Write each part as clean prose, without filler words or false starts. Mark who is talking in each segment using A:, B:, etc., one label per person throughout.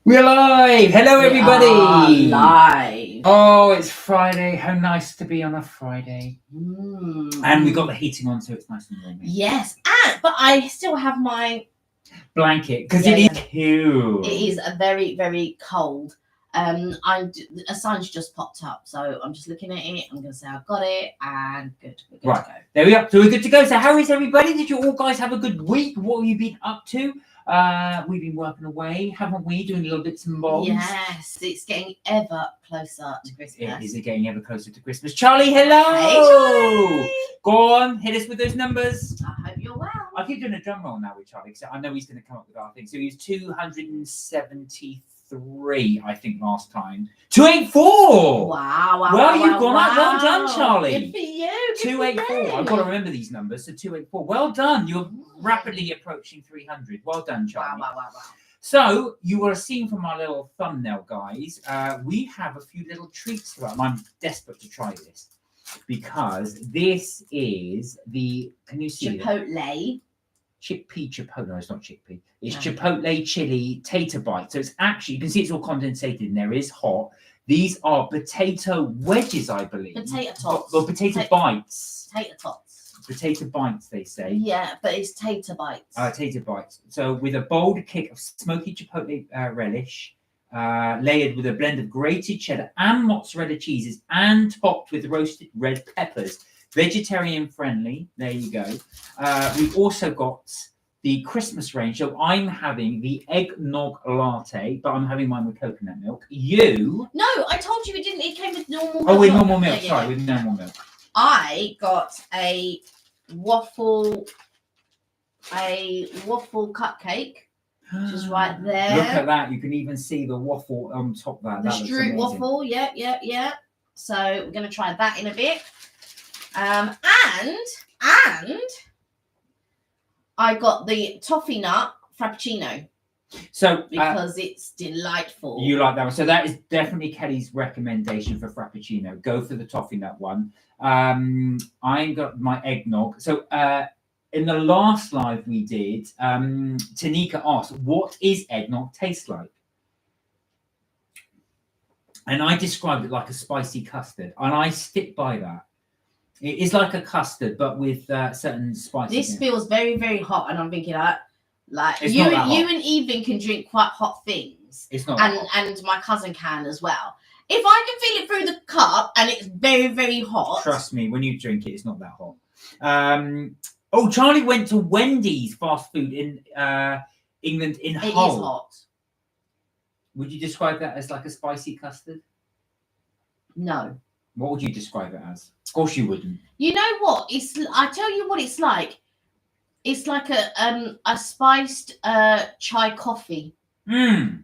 A: We're live! Hello, everybody!
B: Live.
A: Oh, it's Friday. How nice to be on a Friday. And we got the heating on, so it's nice and warm.
B: Yes, but I still have my
A: blanket, because it is cute.
B: It is a very, very cold. A sign's just popped up, so I'm just looking at it. I'm going to say I've got it, and good. We're good to go.
A: There we are. So we're good to go. So how is everybody? Did you all guys have a good week? What have you been up to? We've been working away, haven't we? Doing little bits and bobs.
B: Yes, it's getting ever closer to Christmas.
A: It is getting ever closer to Christmas. Charlie, hello!
B: Hey, Charlie!
A: Go on, hit us with those numbers.
B: I hope you're well.
A: I keep doing a drum roll now with Charlie, because I know he's going to come up with our thing. So he was 273, I think, last time. 284!
B: Wow.
A: Well, you've gone up. Well done, Charlie.
B: Good for you.
A: 284. I've got to remember these numbers. So 284. Well done. You're rapidly approaching 300. Well done, Charlie.
B: Wow.
A: So you will have seen from our little thumbnail, guys, we have a few little treats for them. I'm desperate to try this because this is the, can you see
B: Chipotle.
A: Chickpea chipotle. No, it's not chickpea. It's chipotle chili tater bites. So it's actually, you can see it's all condensated and there is hot. These are potato wedges, I believe.
B: Potato tots.
A: Or potato bites.
B: Potato tots.
A: Potato bites, they say.
B: Yeah, but it's tater bites.
A: Tater bites. So with a bold kick of smoky chipotle relish, layered with a blend of grated cheddar and mozzarella cheeses, and topped with roasted red peppers. Vegetarian friendly. There you go. We've also got the Christmas range. So I'm having the eggnog latte, but I'm having mine with coconut milk. You?
B: No, I told you it didn't. It came with normal milk.
A: Oh, with normal milk. Sorry, with normal milk.
B: I got a waffle cupcake, which is right there.
A: Look at that. You can even see the waffle on top of that.
B: The Stroop waffle. Yeah. So we're going to try that in a bit. And I got the toffee nut frappuccino.
A: So
B: because it's delightful.
A: You like that one. So that is definitely Kelly's recommendation for frappuccino. Go for the toffee nut one. I got my eggnog. So in the last live we did, Tanika asked, what is eggnog taste like? And I described it like a spicy custard. And I stick by that. It is like a custard, but with certain spices.
B: This feels very, very hot, and I'm thinking like
A: it's
B: you
A: not that hot.
B: and Ethan can drink quite hot things.
A: It's not.
B: And my cousin can as well. If I can feel it through the cup and it's very, very hot.
A: Trust me, when you drink it, it's not that hot. Charlie went to Wendy's fast food in England in Hull.
B: It is hot.
A: Would you describe that as like a spicy custard?
B: No.
A: What would you describe it as? Of course you wouldn't.
B: You know what? I tell you what it's like. It's like a spiced chai coffee. A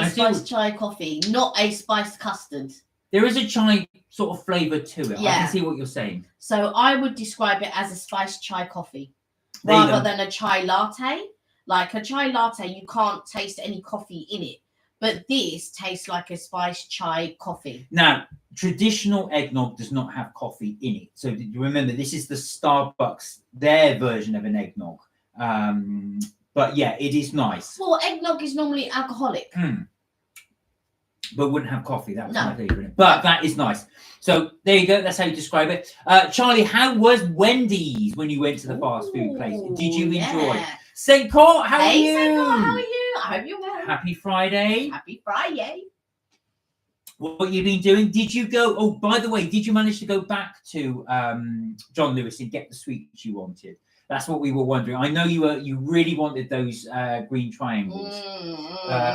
B: spiced chai coffee, not a spiced custard.
A: There is a chai sort of flavour to it.
B: Yeah.
A: I can see what you're saying.
B: So I would describe it as a spiced chai coffee rather than a chai latte. Like a chai latte, you can't taste any coffee in it. But this tastes like a spiced chai coffee.
A: Now, traditional eggnog does not have coffee in it. So remember, this is the Starbucks, their version of an eggnog. But yeah, it is nice.
B: Well, eggnog is normally alcoholic.
A: But wouldn't have coffee. That was my favourite. But that is nice. So there you go. That's how you describe it. Charlie, how was Wendy's when you went to the fast food place? Did you enjoy? St. Paul, how are you?
B: St. Paul, how are you? I hope you're well.
A: Happy Friday.
B: Happy Fri-yay.
A: What you've been doing? Did you go? Oh, by the way, did you manage to go back to John Lewis and get the sweets you wanted? That's what we were wondering. I know you really wanted those green triangles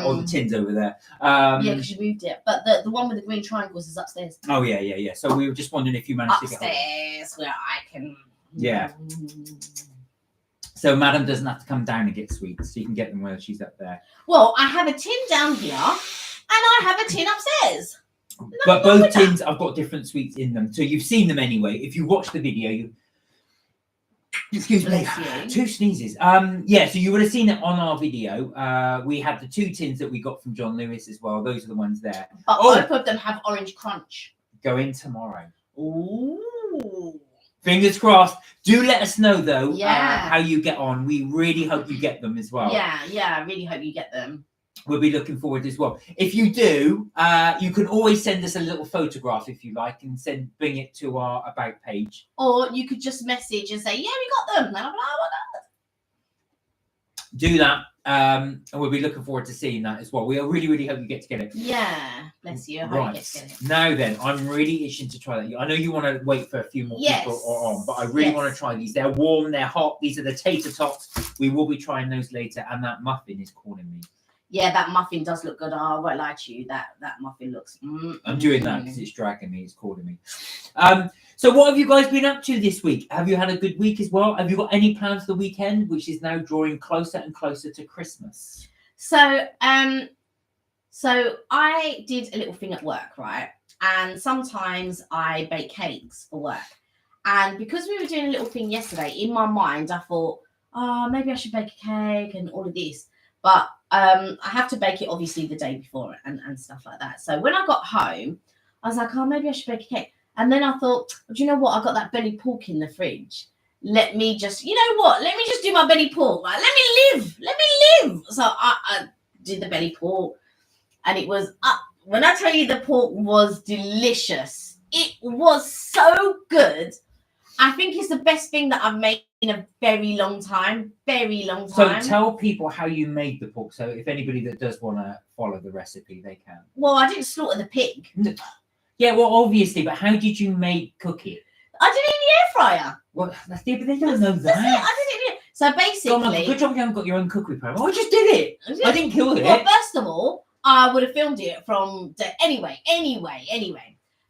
A: or the tins over there.
B: Yeah, because you moved it. But the one with the green triangles is upstairs.
A: Oh yeah. So we were just wondering if you managed to get
B: upstairs where I can.
A: Yeah. So Madam doesn't have to come down and get sweets. So you can get them while she's up there.
B: Well, I have a tin down here and I have a tin upstairs.
A: But both tins, I've got different sweets in them. So you've seen them anyway. If you watch the video, you... Excuse me. Two sneezes. So you would have seen it on our video. We had the two tins that we got from John Lewis as well. Those are the ones there.
B: But both of them have orange crunch.
A: Go in tomorrow.
B: Ooh.
A: Fingers crossed. Do let us know though how you get on. We really hope you get them as well.
B: Yeah, I really hope you get them.
A: we'll be looking forward as well. If you do, you can always send us a little photograph if you like, and bring it to our about page.
B: Or you could just message and say, "Yeah, we got them." Blah, blah, blah.
A: Do that, and we'll be looking forward to seeing that as well. We really, really hope you get to get it.
B: Yeah, bless you. I hope you get to get it.
A: Now then, I'm really itching to try that. I know you want to wait for a few more people on, but I really want to try these. They're warm, they're hot. These are the tater tots. We will be trying those later, and that muffin is calling me.
B: Yeah, that muffin does look good. I won't lie to you. That muffin looks.
A: I'm doing that because it's dragging me. It's calling me. So what have you guys been up to this week? Have you had a good week as well? Have you got any plans for the weekend, which is now drawing closer and closer to Christmas?
B: So I did a little thing at work, right? And sometimes I bake cakes for work. And because we were doing a little thing yesterday, in my mind, I thought, oh, maybe I should bake a cake and all of this. But I have to bake it obviously the day before and stuff like that. So when I got home, I was like, oh, maybe I should bake a cake. And then I thought, do you know what? I got that belly pork in the fridge. Let me just, you know what? Let me just do my belly pork. Like, let me live. So I did the belly pork, and it was when I tell you the pork was delicious, it was so good. I think it's the best thing that I've made in a very long time.
A: So tell people how you made the pork. So if anybody that does want to follow the recipe, they can.
B: Well, I didn't slaughter the pig.
A: Yeah, well, obviously, but how did you cook it?
B: I did it in the air fryer.
A: Well, but they don't know that.
B: I did it. So basically,
A: good job you haven't got your own cookery program. I just did it. I didn't kill it.
B: Well, first of all, I would have filmed it from anyway.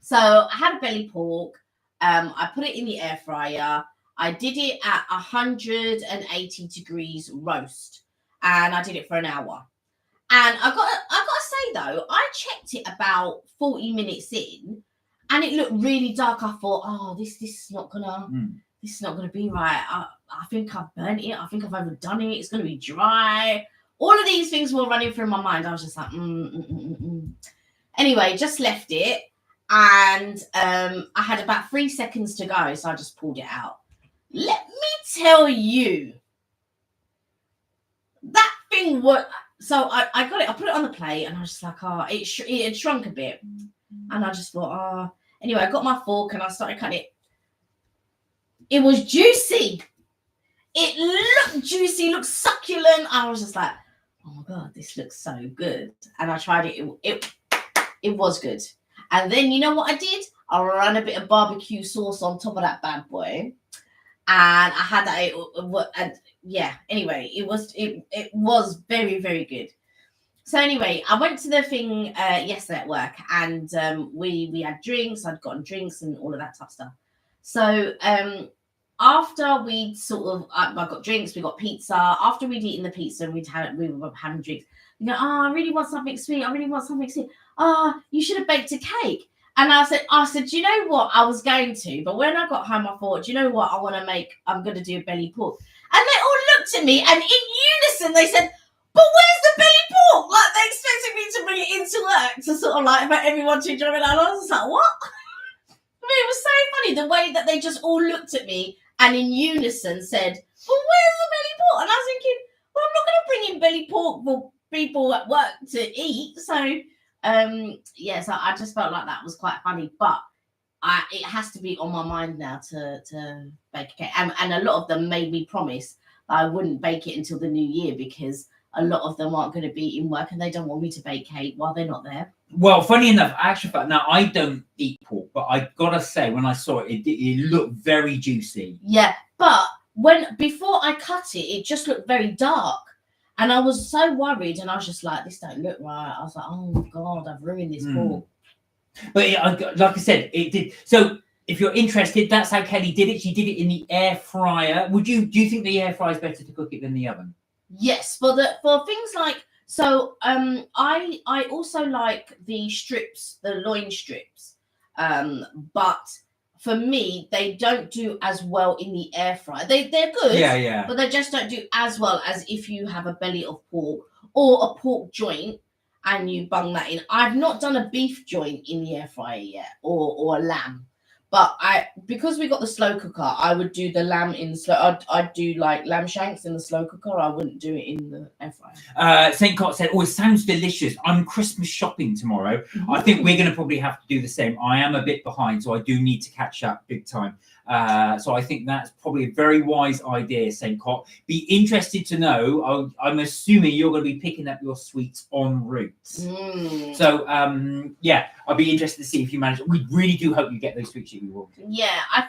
B: So I had a belly pork. I put it in the air fryer. I did it at 180 degrees roast, and I did it for an hour. And I gotta say though, I checked it about 40 minutes in, and it looked really dark. I thought, oh, this is not gonna be right. I think I've burnt it. I think I've overdone it. It's gonna be dry. All of these things were running through my mind. I was just like, Anyway, just left it, and I had about 3 seconds to go, so I just pulled it out. Let me tell you, that thing was. So I got it. I put it on the plate, and I was just like, it had shrunk a bit, and I just thought, Anyway, I got my fork and I started cutting it. It was juicy. It looked juicy, looked succulent. I was just like, oh my god, this looks so good. And I tried it. It was good. And then you know what I did? I ran a bit of barbecue sauce on top of that bad boy, and I had that. And yeah. Anyway, it was very, very good. So anyway, I went to the thing yesterday at work, and we had drinks. I'd gotten drinks and all of that type of stuff. So after we'd I got drinks, we got pizza. After we'd eaten the pizza, we were having drinks. You know, I really want something sweet. You should have baked a cake. And I said, do you know what? I was going to, but when I got home, I thought, do you know what? I'm going to do a belly pork. And they all looked at me, and in unison, they said, but where's the belly pork? Like, they expected me to bring it into work to sort of like for everyone to enjoy it. And I was just like, what? I mean, it was so funny the way that they just all looked at me and in unison said, well, where's the belly pork? And I was thinking, well, I'm not going to bring in belly pork for people at work to eat. So, so I just felt like that was quite funny. But it has to be on my mind now to bake a cake. And a lot of them made me promise that I wouldn't bake it until the new year, because a lot of them aren't going to be in work and they don't want me to bake cake while they're not there.
A: Well, funny enough, actually, now I don't eat pork, but I gotta say, when I saw it, it looked very juicy.
B: Yeah, but before I cut it, it just looked very dark, and I was so worried, and I was just like, "This don't look right." I was like, "Oh my god, I've ruined this pork."
A: But like I said, it did. So if you're interested, that's how Kelly did it. She did it in the air fryer. Do you think the air fryer is better to cook it than the oven?
B: Yes, for things like. So I also like the strips, the loin strips, but for me they don't do as well in the air fryer. They're good,
A: yeah,
B: but they just don't do as well as if you have a belly of pork or a pork joint and you bung that in. I've not done a beef joint in the air fryer yet, or a lamb, But because we got the slow cooker, I would do the lamb in slow. I'd do like lamb shanks in the slow cooker. I wouldn't do it in the air fryer.
A: St. Cott said, "Oh, it sounds delicious. I'm Christmas shopping tomorrow. I think we're going to probably have to do the same. I am a bit behind, so I do need to catch up big time. So I think that's probably a very wise idea, St. Cott. Be interested to know. I'm assuming you're going to be picking up your sweets en route. So yeah, I'll be interested to see if you manage. We really do hope you get those sweets that you want.
B: Yeah, I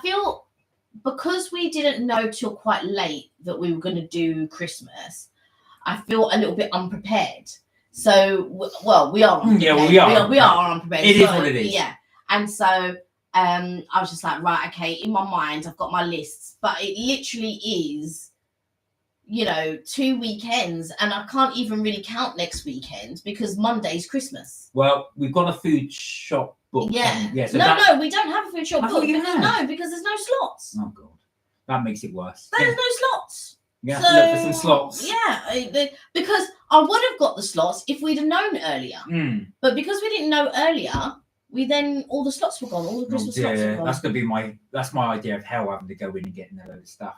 B: feel because we didn't know till quite late that we were going to do Christmas. I feel a little bit unprepared. So, well, we are.
A: Yeah, well, we are.
B: We are unprepared.
A: It is what it is.
B: Yeah, and so I was just like, right, okay. In my mind, I've got my lists, but it literally is, 2 weekends, and I can't even really count next weekend because Monday's Christmas.
A: Well, we've got a food shop booked.
B: Yeah.
A: So
B: no, we don't have a food shop booked.
A: No,
B: because there's no slots.
A: Oh God, that makes it worse.
B: There's no slots.
A: You have to look for some slots.
B: Yeah, because I would have got the slots if we'd have known earlier. But because we didn't know earlier, all the slots were gone. All the Christmas slots were gone.
A: That's gonna be my idea of hell, having to go in and getting a load of stuff.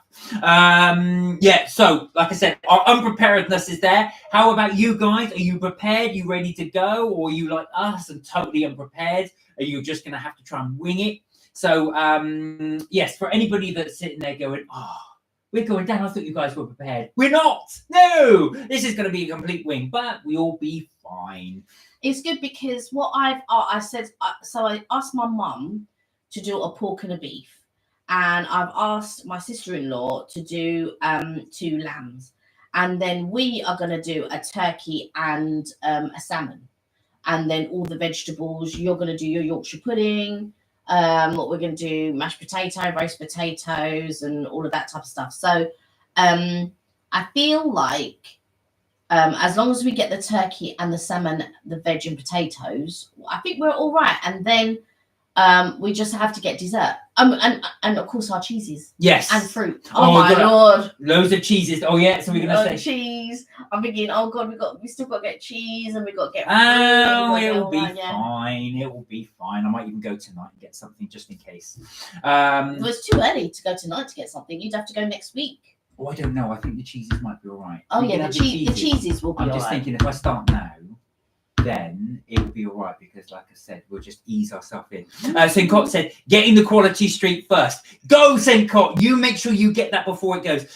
A: Yeah. So, like I said, our unpreparedness is there. How about you guys? Are you prepared? You ready to go, or are you like us and totally unprepared? Are you just gonna have to try and wing it? So, yes, for anybody that's sitting there going, we're going down. I thought you guys were prepared. We're not. No, this is going to be a complete wing, but we'll be fine.
B: It's good because what I asked my mum to do a pork and a beef, and I've asked my sister-in-law to do 2 lambs, and then we are going to do a turkey and a salmon, and then all the vegetables. You're going to do your Yorkshire pudding. What we're going to do, mashed potato, roast potatoes, and all of that type of stuff. So I feel like as long as we get the turkey and the salmon, the veg and potatoes, I think we're all right. And then we just have to get dessert. And of course our cheeses.
A: Yes.
B: And fruit. Oh my Lord.
A: Loads of cheeses. Oh yeah, so we're going to say
B: cheese. I'm thinking, oh God, we still got to get cheese, and we got to get
A: fruit. Oh, it'll be fine. It will be fine. I might even go tonight and get something just in case.
B: Well, it's too early to go tonight to get something. You'd have to go next week.
A: Oh, I don't know. I think the cheeses might be all right.
B: Oh yeah, the cheeses will be all right.
A: I'm just thinking if I start now, then it will be all right because, like I said, we'll just ease ourselves in. St. Cott said, getting the quality street first. Go, St. Cott. You make sure you get that before it goes.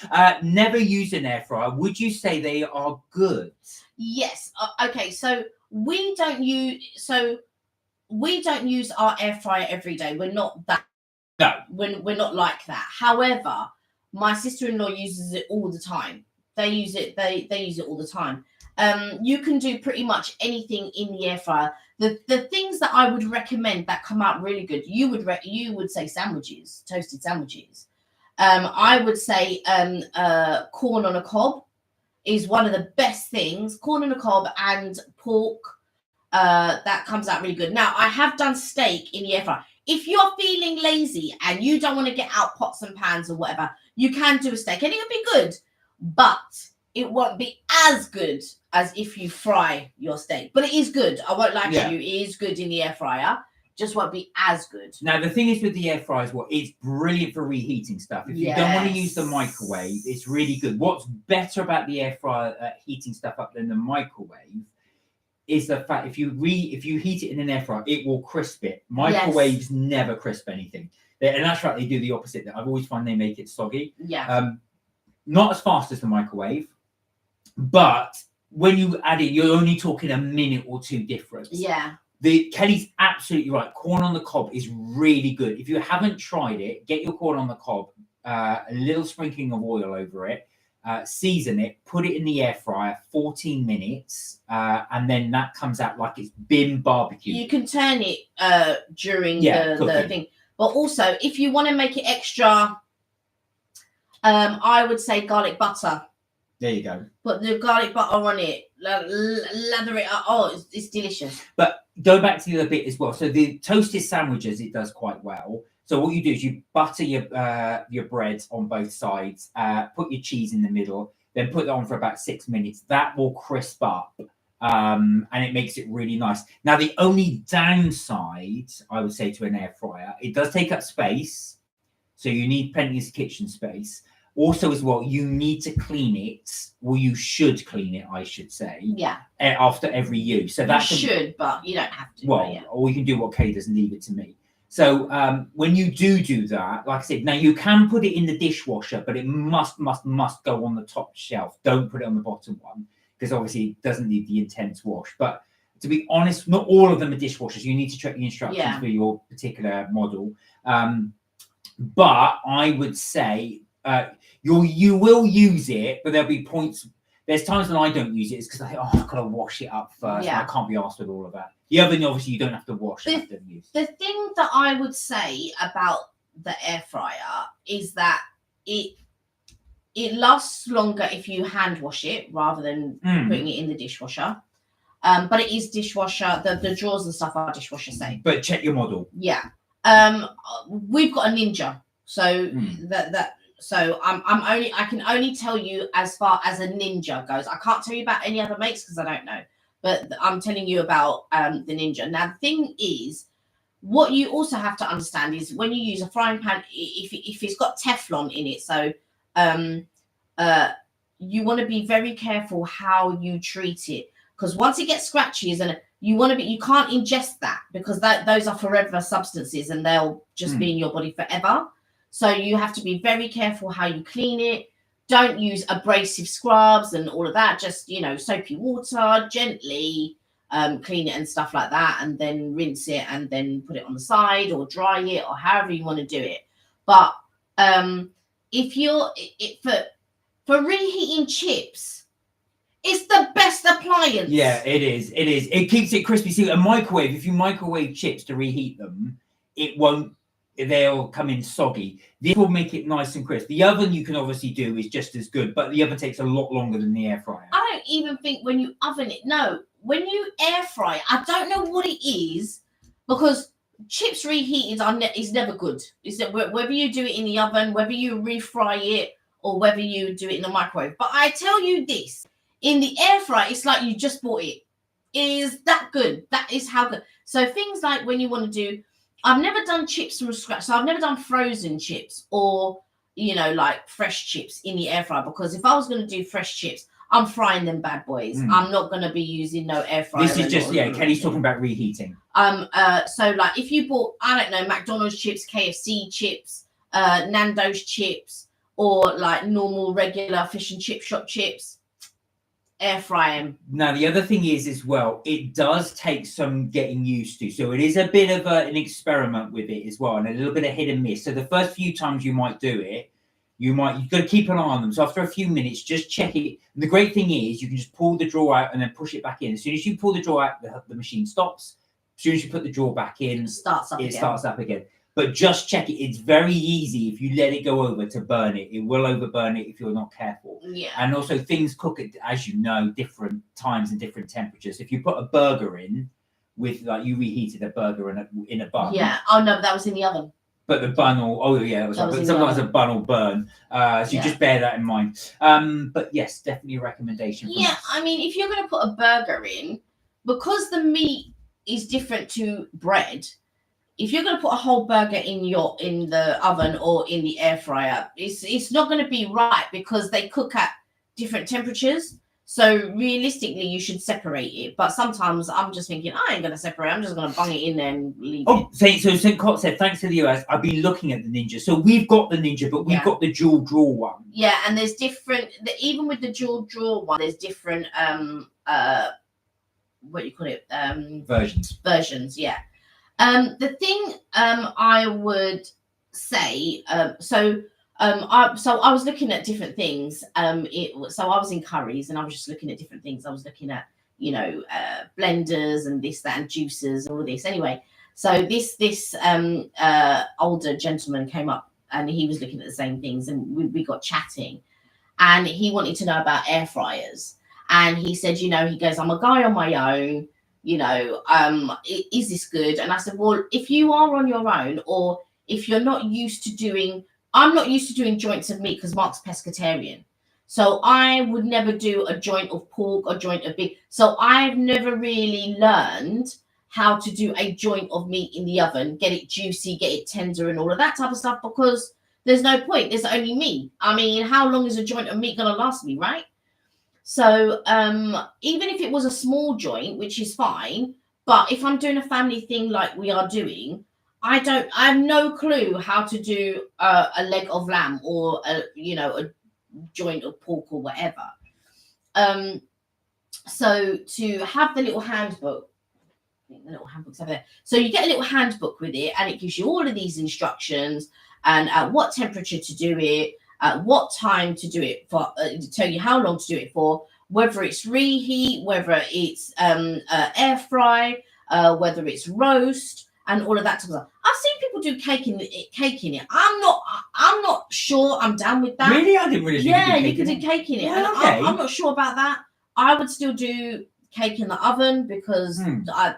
A: Never use an air fryer. Would you say they are good?
B: Yes. Okay. So we don't use our air fryer every day. We're not that.
A: No.
B: We're not like that. However, my sister-in-law uses it all the time. They use it. They use it all the time. You can do pretty much anything in the air fryer. The things that I would recommend that come out really good, you would say sandwiches, toasted sandwiches. I would say corn on a cob is one of the best things. Corn on a cob and pork, that comes out really good. Now, I have done steak in the air fryer. If you're feeling lazy and you don't want to get out pots and pans or whatever, you can do a steak and it'll be good, but it won't be as good as if you fry your steak. But it is good. I won't lie to you. It is good in the air fryer. Just won't be as good.
A: Now, the thing is with the air fryer is it's brilliant for reheating stuff. If you don't want to use the microwave, it's really good. What's better about the air fryer heating stuff up than the microwave is the fact if you heat it in an air fryer, it will crisp it. Microwaves never crisp anything. And that's right, they do the opposite. I've always found they make it soggy.
B: Yeah.
A: Not as fast as the microwave, but when you add it, you're only talking a minute or two difference.
B: Yeah.
A: Kelly's absolutely right. Corn on the cob is really good. If you haven't tried it, get your corn on the cob, a little sprinkling of oil over it, season it, put it in the air fryer, 14 minutes, and then that comes out like it's been barbecued.
B: You can turn it during the thing. But also, if you want to make it extra, I would say garlic butter.
A: There you go.
B: Put the garlic butter on it, lather it up. Oh, it's delicious.
A: But go back to the other bit as well. So the toasted sandwiches, it does quite well. So what you do is you butter your bread on both sides, put your cheese in the middle, then put it on for about 6 minutes. That will crisp up and it makes it really nice. Now, the only downside, I would say, to an air fryer, it does take up space, so you need plenty of kitchen space. Also, as well, you need to clean it, or you should clean it, I should say.
B: Yeah.
A: After every use. So that
B: should, but you don't have to.
A: Well, or you can do what Kay does and leave it to me. So when you do that, like I said, now you can put it in the dishwasher, but it must go on the top shelf. Don't put it on the bottom one, because obviously it doesn't need the intense wash. But to be honest, not all of them are dishwashers. You need to check the instructions for your particular model. But I would say you will use it, but there'll be points. There's times when I don't use it. It's because I think, I've got to wash it up first. I can't be asked with all of that. The oven, obviously, you don't have to wash.
B: The thing that I would say about the air fryer is that it lasts longer if you hand wash it rather than putting it in the dishwasher. But it is dishwasher. The drawers and stuff are dishwasher safe.
A: But check your model.
B: Yeah. We've got a Ninja, so So I can only tell you as far as a Ninja goes. I can't tell you about any other makes because I don't know. But I'm telling you about the Ninja. Now the thing is, what you also have to understand is when you use a frying pan, if it's got Teflon in it, so you want to be very careful how you treat it, because once it gets scratchy, you can't ingest that, because those are forever substances and they'll just be in your body forever. So you have to be very careful how you clean it. Don't use abrasive scrubs and all of that. Just, soapy water, gently clean it and stuff like that, and then rinse it and then put it on the side or dry it or however you want to do it. But if you're for reheating chips, it's the best appliance.
A: Yeah, it is. It is. It keeps it crispy. See, a microwave, if you microwave chips to reheat them, they'll come in soggy. This will make it nice and crisp. The oven you can obviously do is just as good, but the oven takes a lot longer than the air fryer.
B: I don't even think when you oven it. No, when you air fry, I don't know what it is, because chips reheated is never good. Whether you do it in the oven, whether you refry it, or whether you do it in the microwave. But I tell you this, in the air fry, it's like you just bought it. It is that good. That is how good. So things like when you want to do, I've never done chips from scratch. So I've never done frozen chips or, like fresh chips in the air fryer, because if I was going to do fresh chips, I'm frying them bad boys. I'm not going to be using no air fryer.
A: This is just, Kelly's talking about reheating.
B: So like if you bought, I don't know, McDonald's chips, KFC chips, Nando's chips, or like normal regular fish and chip shop chips, air fry them.
A: Now the other thing is as well, it does take some getting used to, so it is a bit of an experiment with it as well, and a little bit of hit and miss. So the first few times you might do it, you've got to keep an eye on them. So after a few minutes, just check it. And the great thing is you can just pull the drawer out and then push it back in. As soon as you pull the drawer out, the machine stops. As soon as you put the drawer back in, it starts up again. But just check it. It's very easy if you let it go over to burn it. It will overburn it if you're not careful.
B: Yeah.
A: And also things cook at, as you know, different times and different temperatures. If you put a burger in with, like, you reheated a burger in a bun.
B: Yeah. Oh no, that was in the oven.
A: But the bun but sometimes a bun will burn. So you just bear that in mind. But yes, definitely a recommendation.
B: Yeah, I mean, if you're going to put a burger in, because the meat is different to bread, if you're going to put a whole burger in the oven or in the air fryer, it's not going to be right, because they cook at different temperatures. So realistically, you should separate it. But sometimes I'm just thinking, I ain't going to separate. I'm just going to bung it in there and leave it.
A: So St. Cot said, thanks to the US, I've been looking at the Ninja. So we've got the Ninja, but we've got the dual drawer one.
B: Yeah, and there's different, even with the dual drawer one, there's different, what do you call it? Versions, yeah. The thing I would say, so I was looking at different things. So I was in Curry's and I was just looking at different things. I was looking at, blenders and this, that, and juicers and all this. Anyway, so this older gentleman came up and he was looking at the same things, and we got chatting, and he wanted to know about air fryers. And he said, he goes, I'm a guy on my own. Is this good? And I said, well, if you are on your own, or if you're not used to doing, I'm not used to doing joints of meat because Mark's pescatarian. So I would never do a joint of pork or joint of beef. So I've never really learned how to do a joint of meat in the oven, get it juicy, get it tender and all of that type of stuff, because there's no point. There's only me. I mean, how long is a joint of meat going to last me, right? So even if it was a small joint, which is fine, but if I'm doing a family thing like we are doing, I have no clue how to do a leg of lamb or a joint of pork or whatever. So to have the little handbook, I think the little handbook's over there. So you get a little handbook with it, and it gives you all of these instructions and at what temperature to do it, at what time to do it for, to tell you how long to do it for, whether it's reheat, whether it's air fry, whether it's roast, and all of that type of stuff. I've seen people do cake in it. I'm not sure I'm down with that.
A: Really? I didn't really think
B: you could do cake in it.
A: Yeah,
B: And
A: okay.
B: I'm not sure about that. I would still do cake in the oven because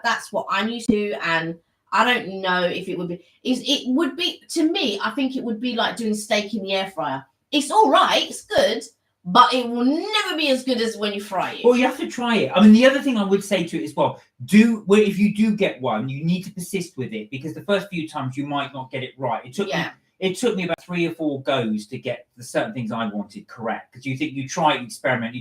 B: that's what I'm used to, and I don't know if it would be. It would be, to me, I think it would be like doing steak in the air fryer. It's all right, it's good, but it will never be as good as when you fry it.
A: Well, you have to try it. I mean, the other thing I would say to it as well, if you do get one, you need to persist with it, because the first few times you might not get it right. It took me about 3 or 4 goes to get the certain things I wanted correct, because you try to experiment.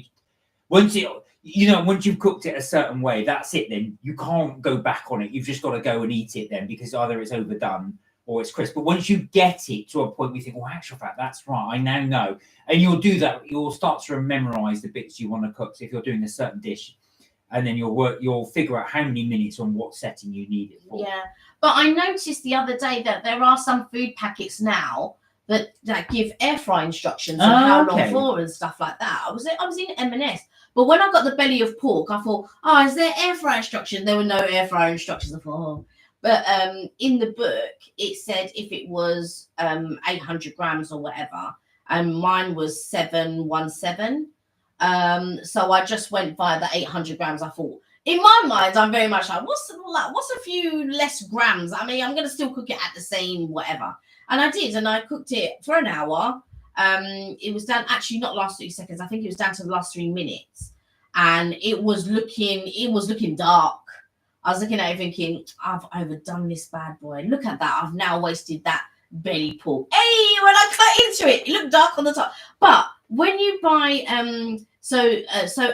A: Once you've cooked it a certain way, that's it. Then you can't go back on it. You've just got to go and eat it then, because either it's overdone or it's crisp. But once you get it to a point where you think, well, actual fact, that's right, I now know. And you'll do that. You'll start to memorize the bits you want to cook. So if you're doing a certain dish, and then you'll figure out how many minutes on what setting you need it for.
B: Yeah. But I noticed the other day that there are some food packets now that give air fry instructions on how long for and stuff like that. I was in M&S. But when I got the belly of pork, I thought, is there air fry instruction? There were no air fryer instructions. I thought, But in the book, it said if it was 800 grams or whatever, and mine was 717. So I just went via the 800 grams. I thought, in my mind, I'm very much like, what's a few less grams? I mean, I'm going to still cook it at the same whatever. And I did, and I cooked it for an hour. It was down, actually not last 30 seconds. I think it was down to the last 3 minutes, and it was looking dark. I was looking at it thinking, I've overdone this bad boy. Look at that. I've now wasted that belly pork. Hey, when I cut into it, it looked dark on the top. But when you buy, so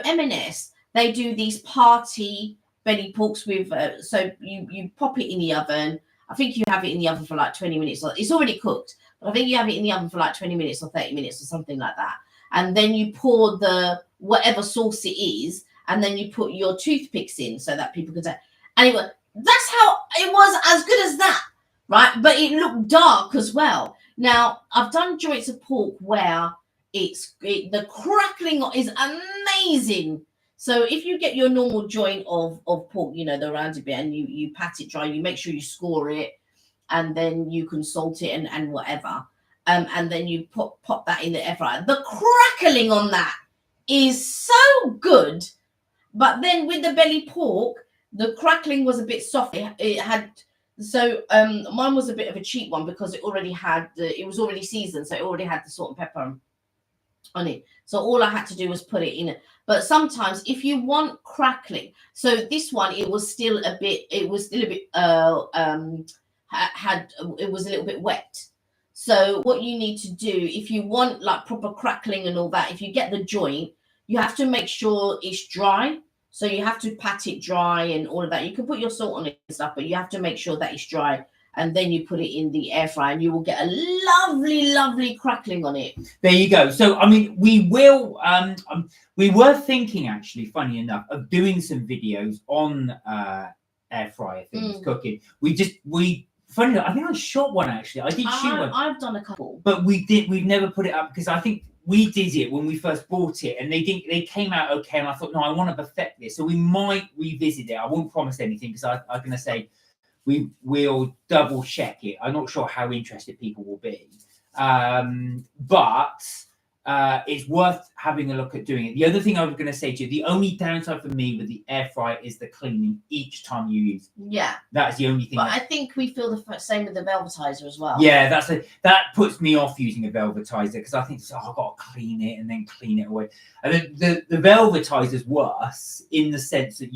B: M&S, they do these party belly porks with, so you pop it in the oven. I think you have it in the oven for like 20 minutes. It's already cooked, but I think you have it in the oven for like 20 minutes or 30 minutes or something like that. And then you pour the whatever sauce it is, and then you put your toothpicks in so that people can say. Anyway, that's how it was, as good as that, right? But it looked dark as well. Now, I've done joints of pork where the crackling is amazing. So if you get your normal joint of pork, the rounded bit, and you pat it dry, you make sure you score it, and then you can salt it and whatever. And then you pop that in the air fryer. The crackling on that is so good. But then with the belly pork, the crackling was a bit soft. It had, so mine was a bit of a cheap one because it already had, it was already seasoned, so it already had the salt and pepper on it. So all I had to do was put it in. But sometimes if you want crackling, so this one, it was still a bit wet. So what you need to do, if you want like proper crackling and all that, if you get the joint, you have to make sure it's dry. So you have to pat it dry and all of that. You can put your salt on it and stuff, but you have to make sure that it's dry. And then you put it in the air fryer, and you will get a lovely, lovely crackling on it.
A: There you go. So, I mean, we were thinking, actually, funny enough, of doing some videos on air fryer things, cooking. Funny enough, I think I shot one, actually. I did shoot one.
B: I've done a couple.
A: But we've never put it up, because I think we did it when we first bought it, and they came out okay, and I thought, no, I want to perfect this. So we might revisit it. I won't promise anything, because I'm going to say, we'll double check it. I'm not sure how interested people will be, but it's worth having a look at doing it. The other thing I was going to say to you, the only downside for me with the air fryer is the cleaning each time you use.
B: Yeah.
A: That is the only thing.
B: But I think we feel the same with the velvetizer as well.
A: Yeah, that puts me off using a velvetizer because I think I've got to clean it and then clean it away. And the velvetizer's worse in the sense that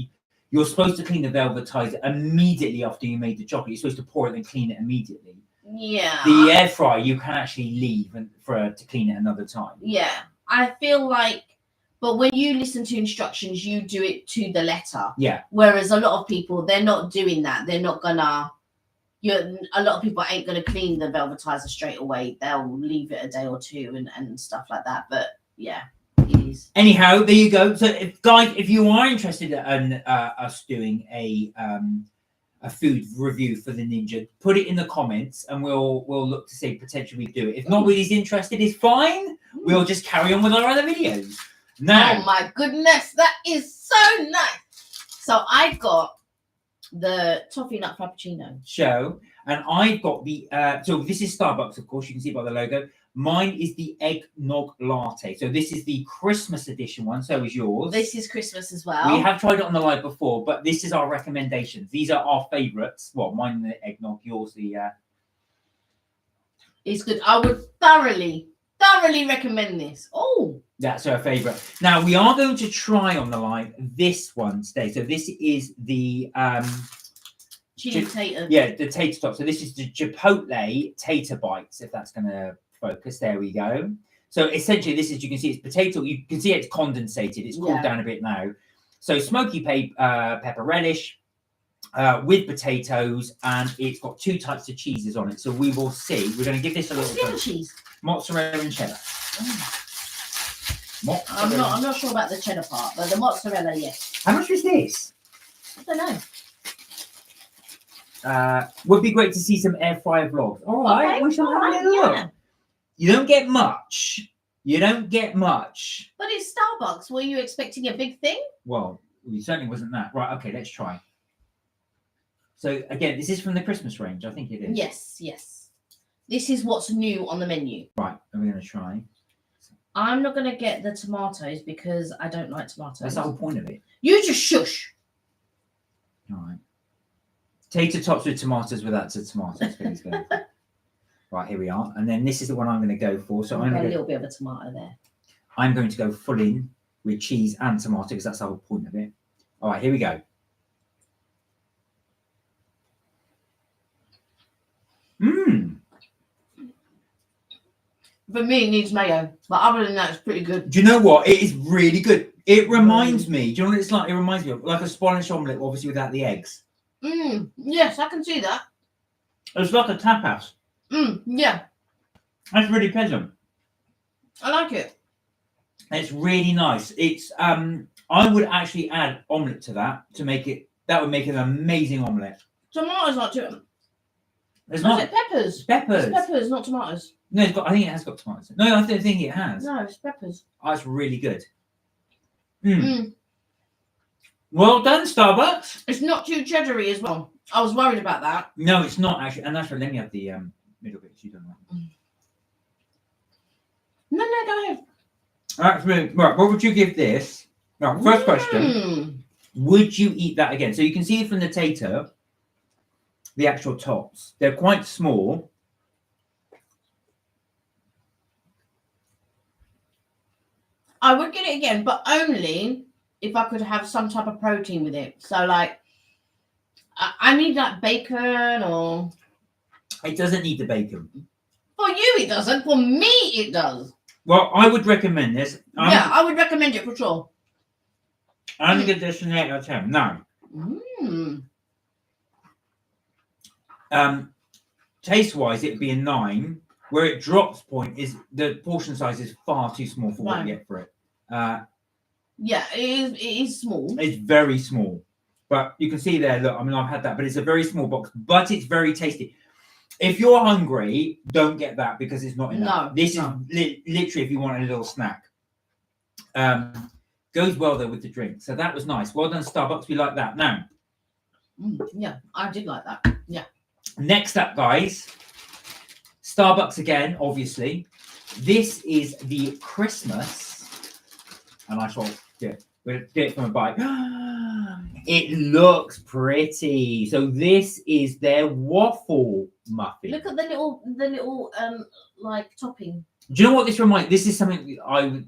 A: you're supposed to clean the velvetizer immediately after you made the chocolate. You're supposed to pour it and clean it immediately.
B: Yeah.
A: The air fryer you can actually leave to clean it another time.
B: Yeah. I feel like, but when you listen to instructions, you do it to the letter.
A: Yeah.
B: Whereas a lot of people, they're not doing that. They're not gonna. A lot of people ain't gonna clean the velvetizer straight away. They'll leave it a day or two and stuff like that. But yeah, it is.
A: Anyhow, there you go. So, if you are interested in us doing a food review for the Ninja, put it in the comments and we'll look to see potentially we do it. If nobody's interested, it's fine. We'll just carry on with our other videos. Now,
B: oh my goodness, that is so nice. So I got the toffee nut frappuccino.
A: Show, and I've got the so this is Starbucks, of course, you can see by the logo. Mine is the eggnog latte. So this is the Christmas edition one. So is yours.
B: This is Christmas as well.
A: We have tried it on the live before, but this is our recommendations. These are our favourites. Well, mine the eggnog, yours the.
B: It's good. I would thoroughly recommend this. Oh,
A: that's our favourite. Now we are going to try on the live this one today. So this is the
B: chili tater.
A: Yeah, the tater top. So this is the Chipotle tater bites. If that's going to focus, there we go. So essentially, this is, you can see it's potato. You can see it's condensated. It's cooled down a bit now. So smoky pepper relish with potatoes, and it's got 2 types of cheeses on it. So we will see. We're going to give this a little
B: cheese.
A: Mozzarella and cheddar.
B: I'm not sure about the cheddar part, but the mozzarella, yes.
A: How much was this?
B: I don't
A: know. Would be great to see some air fryer vlogs. All right, we shall have a little look.
B: Yeah.
A: You don't get much. You don't get much.
B: But it's Starbucks. Were you expecting a big thing?
A: Well, it certainly wasn't that. Right, okay, let's try. So, again, this is from the Christmas range. I think it is.
B: Yes, yes. This is what's new on the menu.
A: Right, and we're going to try.
B: I'm not going to get the tomatoes because I don't like tomatoes.
A: That's the whole point of it.
B: You just shush.
A: All right. Tater tots with tomatoes without the tomatoes. Please go. Right, here we are. And then this is the one I'm going to go for. So I'm going to
B: a little bit of a tomato there.
A: I'm going to go full in with cheese and tomato because that's the whole point of it. All right, here we go. Mmm.
B: For me, it needs mayo. But other than that, it's pretty good.
A: Do you know what? It is really good. It reminds me, do you know what it's like? It reminds me of like a Spanish omelette, obviously without the eggs.
B: Yes, I can see that.
A: It's like a tapas.
B: Yeah.
A: That's really pleasant.
B: I like it.
A: It's really nice. It's I would actually add omelette to that to make it. That would make it an amazing omelette.
B: Tomatoes not too.
A: It's not.
B: Is it peppers?
A: Peppers.
B: It's peppers, not tomatoes.
A: No, it's got. I think it has got tomatoes. No, I don't think it has.
B: No, it's peppers.
A: Oh, it's really good. Well done, Starbucks.
B: It's not too cheddary as well. I was worried about that.
A: No, it's not actually. And that's right. Let me have the middle bit. You don't like.
B: No, go ahead.
A: That's really right. What would you give this? Right, first question. Would you eat that again? So you can see from the tater, the actual tops. They're quite small.
B: I would get it again, but only if I could have some type of protein with it. So, like, I need like bacon or.
A: It doesn't need the bacon.
B: For you, it doesn't. For me, it does.
A: Well, I would recommend this.
B: Yeah, I would recommend it for sure.
A: I'm going to give this an 8 out of 10. Now, taste-wise, it'd be a 9. Where it drops point is the portion size is far too small for what you get for it.
B: Yeah, it is small.
A: It's very small. But you can see there, look, I mean, I've had that, but it's a very small box, but it's very tasty. If you're hungry, don't get that because it's not enough.
B: No,
A: this is literally if you want a little snack. Goes well, though, with the drink. So that was nice. Well done, Starbucks. We like that. Now.
B: Yeah, I did like that. Yeah.
A: Next up, guys. Starbucks again, obviously. This is the Christmas, and I shall do it from a bite. It looks pretty. So this is their waffle muffin.
B: Look at the little like topping.
A: Do you know what this reminds? This is something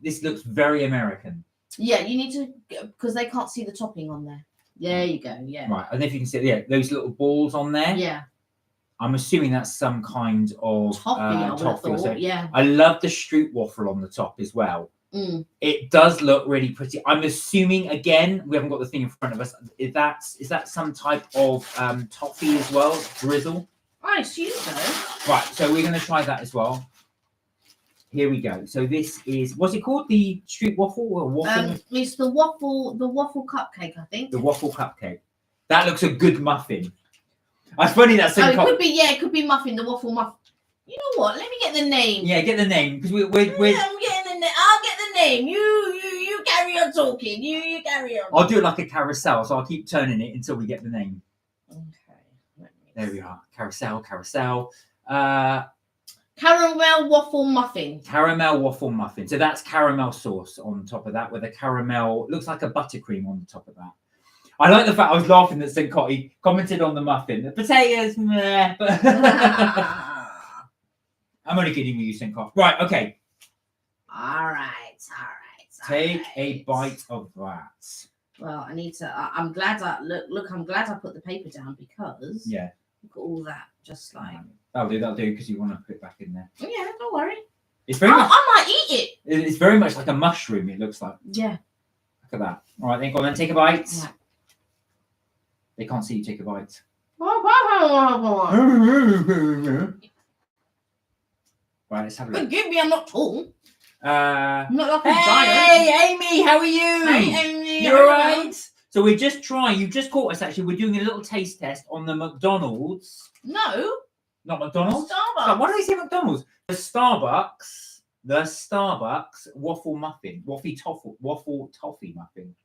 A: this looks very American.
B: Yeah, you need to, because they can't see the topping on there. There you go. Yeah.
A: Right. I don't know if you can see. Yeah, those little balls on there.
B: Yeah.
A: I'm assuming that's some kind of
B: Toffee. I would have thought.
A: So
B: Yeah.
A: I love the street waffle on the top as well. It does look really pretty. I'm assuming, again, we haven't got the thing in front of us. Is that some type of toffee as well? Drizzle?
B: I assume so.
A: Right, so we're going to try that as well. Here we go. So this is, what's it called? The street waffle or waffle?
B: It's the waffle cupcake, I think.
A: The waffle cupcake. That looks a good muffin. It's funny that
B: it could be muffin, the waffle muffin. You know what? Let me get the name.
A: Yeah, get the name because we're
B: I'm getting the name. I'll get the name. You carry on talking. You carry on.
A: I'll do it like a carousel, so I'll keep turning it until we get the name.
B: Okay.
A: There we are. Carousel.
B: Caramel waffle muffin.
A: Caramel waffle muffin. So that's caramel sauce on top of that with a caramel, looks like a buttercream on the top of that. I like the fact I was laughing that St. Cotty commented on the muffin. The potatoes, meh. But I'm only kidding with you, St. Cotty. Right, okay.
B: All right.
A: Take a bite of that.
B: Well, I need to. I'm glad look. I'm glad I put the paper down because look at all that. Just like
A: that'll do because you want to put it back in there.
B: Yeah, don't worry.
A: It's very much,
B: I might eat it.
A: It's very much like a mushroom. It looks like.
B: Yeah.
A: Look at that. All right, then go on. Then take a bite. Yeah. They can't see you take a bite. Right, let's have a look.
B: Forgive me, I'm not tall.
A: I'm
B: not like a
A: giant. Hey, Amy, how are you?
B: Hey, Amy.
A: You all right? So we're just trying. You just caught us actually. We're doing a little taste test on the McDonald's.
B: No.
A: Not McDonald's.
B: Starbucks.
A: Why do they say McDonald's? The Starbucks waffle muffin, waffle toffee muffin.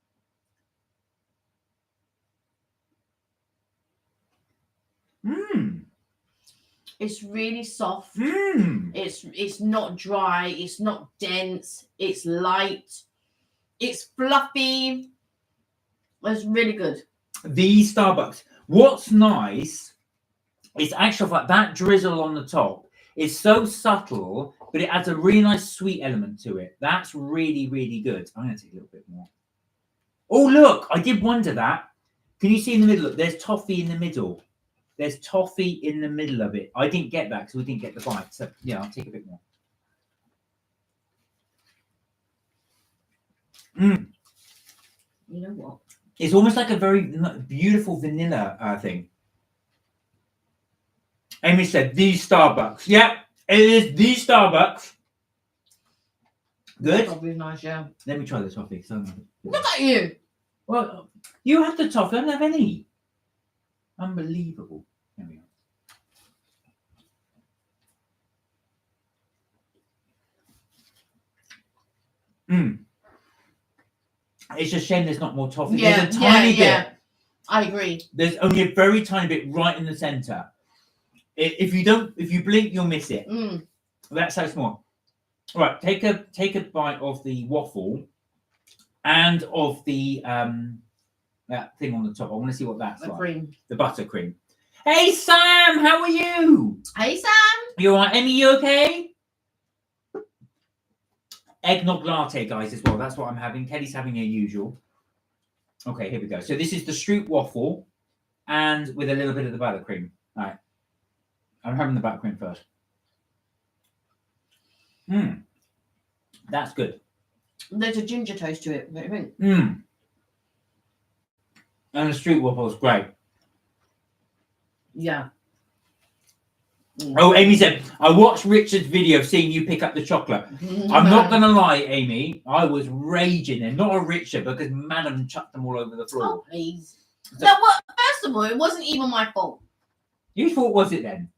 B: It's really soft.
A: Mm.
B: It's not dry. It's not dense. It's light. It's fluffy. It's really good. The
A: Starbucks. What's nice is actually like that drizzle on the top is so subtle, but it adds a really nice sweet element to it. That's really, really good. I'm going to take a little bit more. Oh, look, I did wonder that. Can you see in the middle? Look, there's toffee in the middle. There's toffee in the middle of it. I didn't get that because we didn't get the bite. So, yeah, I'll take a bit more. You know what? It's almost like a very beautiful vanilla thing. Amy said, the Starbucks. Yeah, it is the Starbucks. Good. Probably nice, yeah. Let me try the toffee. Look at you. Well, you have the toffee. I don't have any. Unbelievable. There we go. It's a shame there's not more toffee.
B: Yeah,
A: there's a tiny bit.
B: I agree.
A: There's only a very tiny bit right in the center. If you blink, you'll miss it. That's how small. All right, take a bite of the waffle and of the that thing on the top. I want to see what that's like. Cream. The buttercream. Hey Sam, how are you?
B: Hey Sam.
A: You all right? Emmy, you okay? Eggnog latte, guys, as well. That's what I'm having. Kelly's having her usual. Okay, here we go. So this is the Stroop waffle and with a little bit of the buttercream. All right. I'm having the buttercream first. That's good.
B: There's a ginger taste to it, don't you think?
A: And the Stroop waffle is great.
B: Yeah.
A: Oh, Amy said, I watched Richard's video of seeing you pick up the chocolate. I'm not going to lie, Amy. I was raging there. Not a Richard, because Madam chucked them all over the floor.
B: Oh, please. So, no, well, first of all, it wasn't even my fault.
A: Whose fault was it then?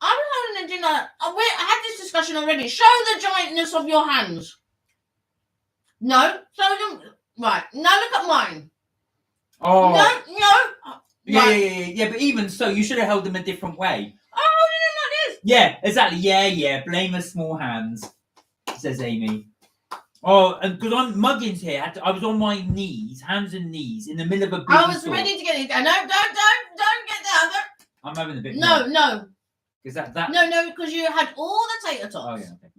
B: I was having a dinner. I had this discussion already. Show the giantness of your hands. No. Show them. Right. Now look at mine.
A: Oh.
B: No.
A: Yeah, but even so, you should have held them a different way.
B: I'm holding them like this.
A: Yeah, exactly. Yeah. Blame her small hands, says Amy. Oh, and because I'm Muggins here, I was on my knees, hands and knees, in the middle of a busy
B: I was
A: store.
B: ready to get it. No, don't get down.
A: I'm having a bit.
B: No.
A: Is that?
B: No, because you had all the tater tots.
A: Oh yeah. Okay.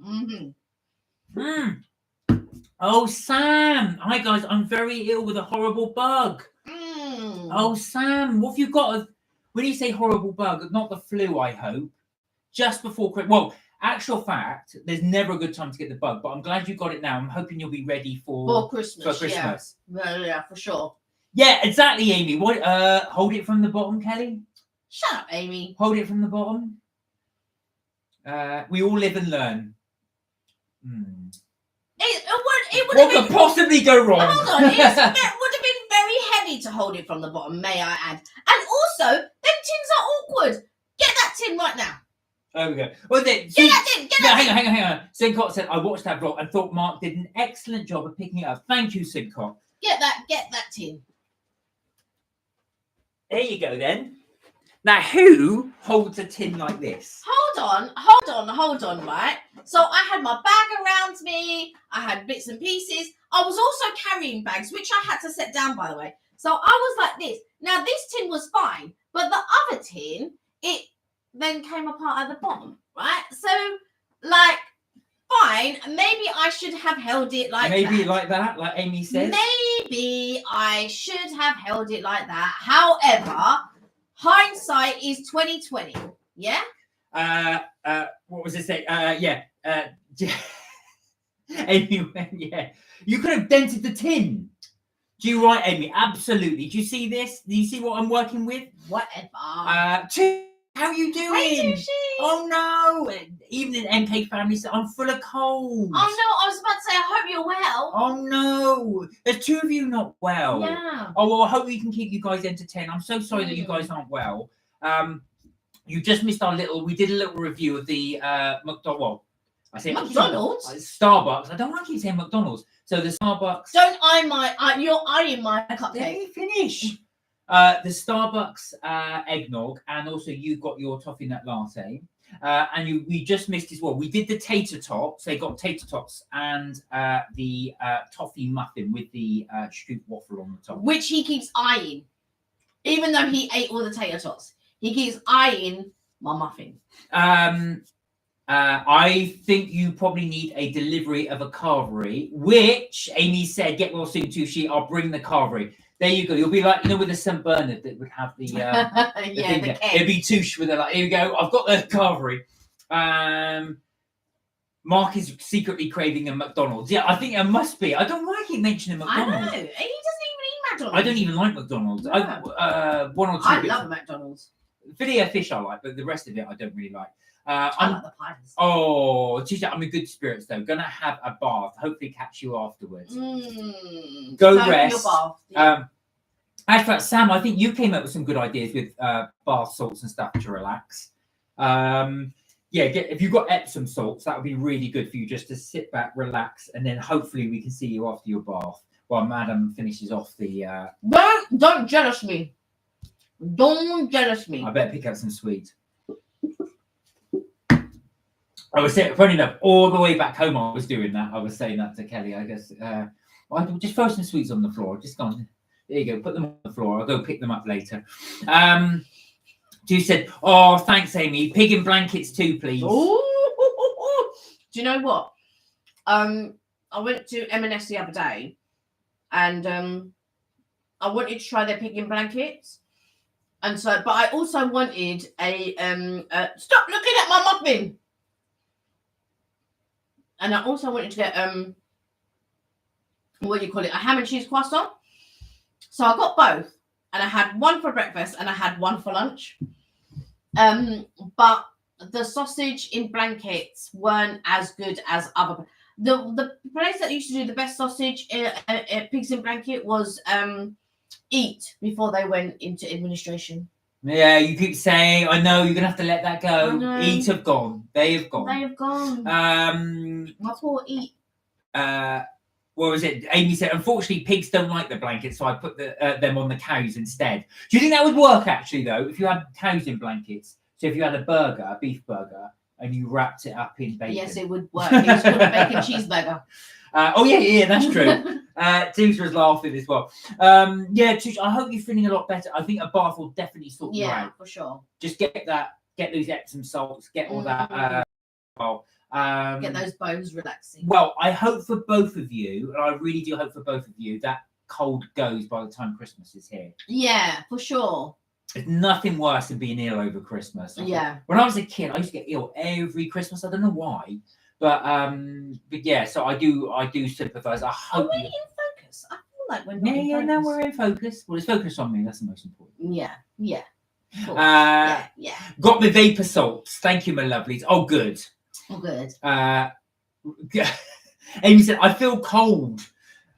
B: Mm-hmm.
A: Oh, Sam. Hi guys, I'm very ill with a horrible bug. Oh, Sam, what have you got? When you say horrible bug, not the flu, I hope. Just before Christmas. Well, actual fact, there's never a good time to get the bug, but I'm glad you got it now. I'm hoping you'll be ready for
B: Christmas. Yeah, for sure.
A: Yeah, exactly, Amy. What? Hold it from the bottom, Kelly.
B: Shut up, Amy.
A: Hold it from the bottom. We all live and learn. What could possibly go wrong?
B: Hold on, it would have been very heavy to hold it from the bottom, may I add. And also, them tins are awkward. Get that tin right now.
A: There we go. Well, then,
B: get that tin.
A: Hang on. Sincott said, I watched that vlog and thought Mark did an excellent job of picking it up. Thank you, Sincott.
B: Get that tin.
A: There you go, then. Now, who holds a tin like this?
B: Hold on, right? So I had my bag around me. I had bits and pieces. I was also carrying bags, which I had to set down, by the way. So I was like this. Now, this tin was fine, but the other tin, it then came apart at the bottom, right? So, like, fine. Maybe I should have held it like that.
A: Maybe like that, like Amy says.
B: Maybe I should have held it like that. However, hindsight is 2020. Yeah.
A: What was it say? Amy went, yeah. You could have dented the tin. Do you right, Amy? Absolutely. Do you see this? Do you see what I'm working with?
B: Whatever.
A: How are you doing?
B: Hey, Sushi.
A: Oh no! Evening, MK family. I'm full of cold.
B: Oh no! I was about to say, I hope you're well.
A: Oh no! There's two of you not well.
B: Yeah.
A: Oh well, I hope we can keep you guys entertained. I'm so sorry that you guys aren't well. You just missed our little. We did a little review of the McDonald's. Well, I say
B: McDonald's.
A: Starbucks. I don't want to keep saying McDonald's. So the Starbucks.
B: Don't eye my. You're eyeing my cupcake.
A: Let me finish. The Starbucks eggnog, and also you got your toffee nut latte. And we just missed as well. We did the tater tots. They got tater tots and the toffee muffin with the scoop waffle on the top,
B: which he keeps eyeing, even though he ate all the tater tots. He keeps eyeing my muffin.
A: I think you probably need a delivery of a carvery, which Amy said, get well soon too. I'll bring the carvery. There you go. You'll be like, with the St. Bernard that would have the it'd be Touche with it. Here we go. I've got the carvery. Mark is secretly craving a McDonald's. Yeah, I think it must be. I don't like it mentioning McDonald's.
B: I know. He doesn't even eat McDonald's.
A: I don't even like McDonald's.
B: No.
A: One or two.
B: I love McDonald's.
A: Filet fish I like, but the rest of it I don't really like.
B: I like the pies.
A: Oh, Tisha, I'm in good spirits though. Gonna have a bath. Hopefully catch you afterwards. Go rest.
B: Your bath.
A: As for Sam, I think you came up with some good ideas with bath salts and stuff to relax. If you've got Epsom salts, that would be really good for you just to sit back, relax, and then hopefully we can see you after your bath while Madam finishes off the.
B: Don't jealous me. Don't jealous me.
A: I better pick up some sweets. I was saying, funny enough, all the way back home, I was doing that. I was saying that to Kelly. I guess I just throw some sweets on the floor. Just go on. There you go. Put them on the floor. I'll go pick them up later. Ju said, "Oh, thanks, Amy. Pig in blankets too, please."
B: Ooh. Do you know what? I went to M&S the other day, and I wanted to try their pig in blankets, and so, but I also wanted a stop looking at my muffin. And I also wanted to get what do you call it? A ham and cheese croissant. So I got both, and I had one for breakfast and I had one for lunch. But the sausage in blankets weren't as good as other. The place that used to do the best sausage pigs in blanket was Eat before they went into administration.
A: Yeah, you keep saying, I know, you're going to have to let that go. Eat have gone. They have gone.
B: They have gone. I thought Eat.
A: What was it? Amy said, unfortunately, pigs don't like the blankets, so I put them on the cows instead. Do you think that would work, actually, though, if you had cows in blankets? So if you had a beef burger, and you wrapped it up in bacon.
B: Yes, it would work. It's called a bacon cheeseburger.
A: Yeah, that's true. Tisha was laughing as well. Tisha, I hope you're feeling a lot better. I think a bath will definitely sort you out.
B: Yeah, for sure.
A: Just get those Epsom salts, get all that.
B: Get those bones relaxing.
A: Well, I hope for both of you, and I really do hope for both of you, that cold goes by the time Christmas is here.
B: Yeah, for sure.
A: There's nothing worse than being ill over Christmas.
B: Yeah.
A: When I was a kid, I used to get ill every Christmas. I don't know why, but yeah. So I do sympathise. I hope.
B: Are we in focus? I feel like we're not.
A: No, we're in focus. Well, it's focus on me. That's the most important.
B: Yeah. Yeah.
A: Got my vapor salts. Thank you, my lovelies. Oh, good.
B: Oh, good.
A: Amy said, "I feel cold."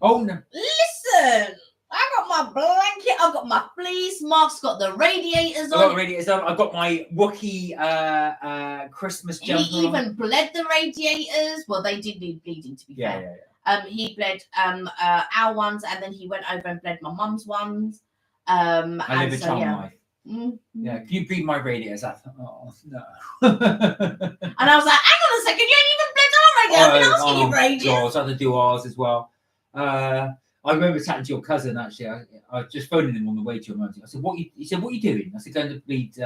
A: Oh no.
B: Listen. I got my blanket, I've got my fleece, Mark's got the radiators on.
A: I've got the radiators on. I've got my Wookiee Christmas jumper.
B: He even bled the radiators. Well, they did need bleeding, to be fair. Yeah. He bled our ones, and then he went over and bled my mum's ones.
A: I live a charm life.
B: Mm-hmm.
A: Yeah, can you bleed my radiators? I thought, oh no.
B: And I was like, hang on a second, you ain't even bled our radiators. I've been asking you radiators.
A: God, so I had to do ours as well. I remember chatting to your cousin, actually. I was just phoning him on the way to your mum's. I said, he said, what are you doing? I said, going to bleed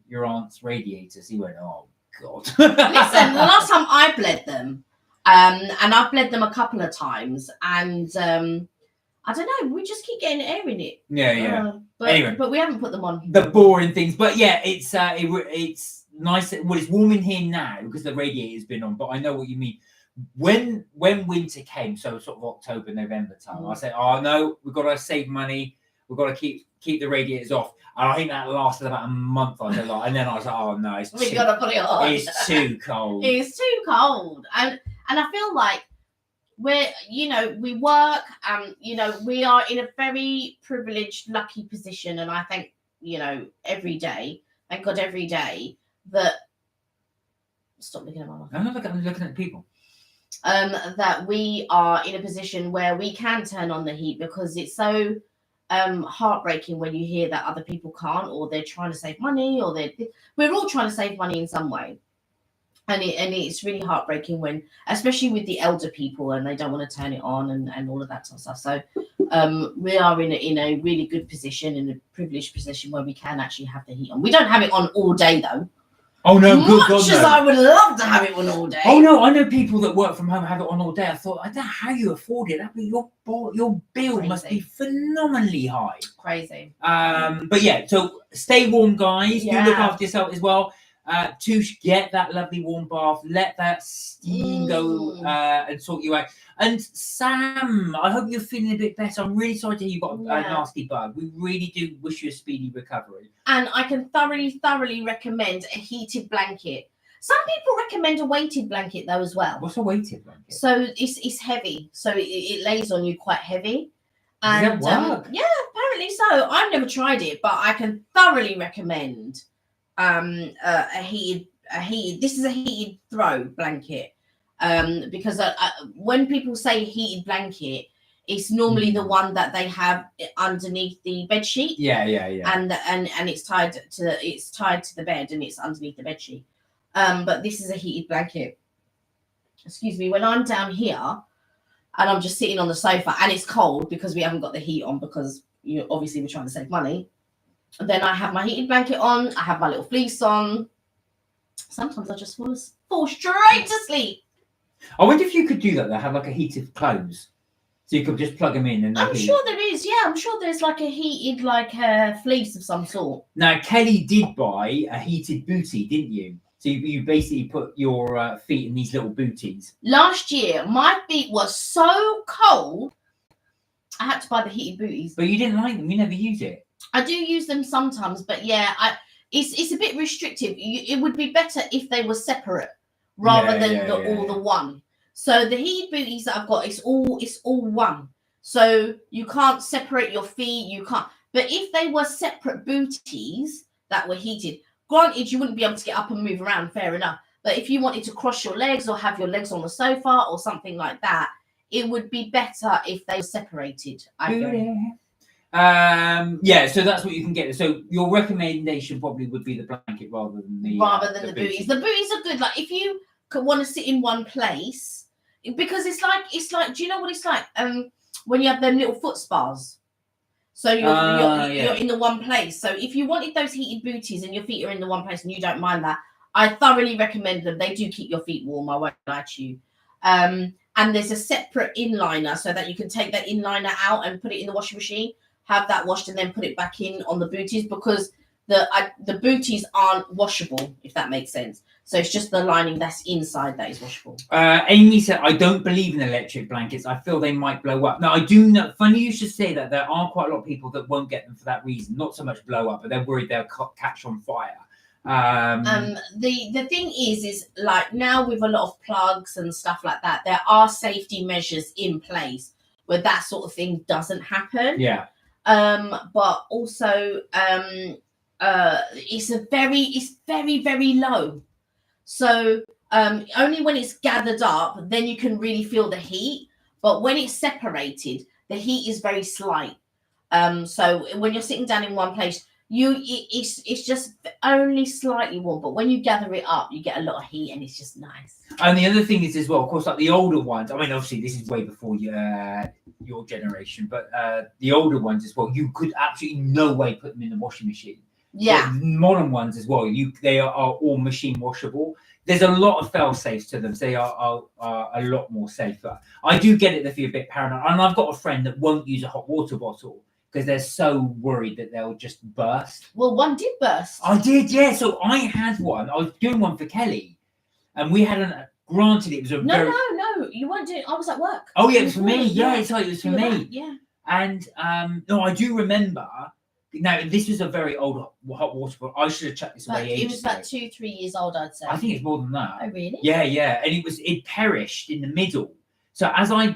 A: your aunt's radiators. He went, oh, God.
B: Listen, the last time I bled them, and I've bled them a couple of times, and I don't know, we just keep getting air in it.
A: Yeah.
B: But we haven't put them on.
A: The boring things. But yeah, it's nice. Well, it's warm in here now because the radiator's been on, but I know what you mean. When winter came, so sort of October, November time, I said, oh no, we've got to save money, we've got to keep the radiators off. And I think that lasted about a month, and then I was like, oh no,
B: we gotta put it on.
A: It's too cold.
B: It's too cold. And I feel like we work, we are in a very privileged, lucky position, and I think, every day, thank God every day, that stop looking at my mouth.
A: I'm looking at people.
B: That we are in a position where we can turn on the heat, because it's so heartbreaking when you hear that other people can't, or they're trying to save money, or we're all trying to save money in some way, and it's really heartbreaking when, especially with the elder people, and they don't want to turn it on and all of that sort of stuff. So we are in a really good position, in a privileged position where we can actually have the heat on. We don't have it on all day though.
A: Oh no, good God,
B: much as I would love to have it on all day.
A: Oh no, I know people that work from home have it on all day. I thought, I don't know how you afford it. Your bill
B: Crazy.
A: Must be phenomenally high.
B: Crazy.
A: But yeah, so stay warm, guys.
B: Yeah.
A: Do look after yourself as well. Touche, get that lovely warm bath. Let that steam go and sort you out. And Sam, I hope you're feeling a bit better. I'm really sorry to hear you got a nasty bug. We really do wish you a speedy recovery.
B: And I can thoroughly recommend a heated blanket. Some people recommend a weighted blanket though as well.
A: What's a weighted blanket?
B: So it's heavy. So it lays on you quite heavy. And
A: does that work?
B: Yeah, apparently so. I've never tried it, but I can thoroughly recommend a heated. This is a heated throw blanket. Because when people say heated blanket, it's normally the one that they have underneath the bed sheet.
A: Yeah.
B: And it's tied to the bed, and it's underneath the bed sheet. But this is a heated blanket. Excuse me. When I'm down here and I'm just sitting on the sofa and it's cold because we haven't got the heat on, because obviously we're trying to save money. Then I have my heated blanket on. I have my little fleece on. Sometimes I just fall straight to sleep.
A: I wonder if you could do that. They have like a heated clothes, so you could just plug them in. And
B: I'm sure there is. Yeah, I'm sure there's like a heated fleece of some sort.
A: Now Kelly did buy a heated bootie, didn't you? So you basically put your feet in these little booties.
B: Last year, my feet were so cold, I had to buy the heated booties.
A: But you didn't like them. You never use it.
B: I do use them sometimes, but yeah, it's a bit restrictive. It would be better if they were separate, rather than all the one. So the heated booties that I've got, it's all one. So you can't separate your feet. You can't. But if they were separate booties that were heated, granted you wouldn't be able to get up and move around. Fair enough. But if you wanted to cross your legs or have your legs on the sofa or something like that, it would be better if they were separated. I think.
A: Yeah, so that's what you can get. So your recommendation probably would be the blanket rather than the
B: booties. The booties are good. Like if you want to sit in one place, because it's like do you know what it's like? When you have them little foot spas. So you're in the one place. So if you wanted those heated booties and your feet are in the one place and you don't mind that, I thoroughly recommend them. They do keep your feet warm. I won't lie to you. And there's a separate inliner so that you can take that inliner out and put it in the washing machine, have that washed, and then put it back in on the booties, because the booties aren't washable, if that makes sense. So it's just the lining that's inside that is washable.
A: Amy said, I don't believe in electric blankets. I feel they might blow up. Now, I do know, funny you should say that. There are quite a lot of people that won't get them for that reason. Not so much blow up, but they're worried they'll catch on fire.
B: The thing is like now with a lot of plugs and stuff like that, there are safety measures in place where that sort of thing doesn't happen.
A: Yeah.
B: But also it's very, very low. So only when it's gathered up, then you can really feel the heat. But when it's separated, the heat is very slight. So when you're sitting down in one place, it's just only slightly warm, but when you gather it up, you get a lot of heat, and it's just nice.
A: And the other thing is as well, of course, like the older ones. I mean, obviously, this is way before your generation, but the older ones as well, you could absolutely no way put them in the washing machine.
B: Yeah.
A: But modern ones as well, they are all machine washable. There's a lot of fail safes to them. So they are a lot more safer. I do get it if you're a bit paranoid, and I've got a friend that won't use a hot water bottle because they're so worried that they'll just burst.
B: Well, one did burst.
A: I did, yeah. So I had one. I was doing one for Kelly, and we had granted, it was a
B: no, you weren't doing. I was at work.
A: Oh yeah, it was for me. Yeah, it's like it was for me.
B: Yeah.
A: And no, I do remember. Now this was a very old hot water bottle. I should have chucked this away.
B: It was about 2-3 years old, I'd say.
A: I think it's more than that.
B: Oh really?
A: Yeah, and it perished in the middle. So as I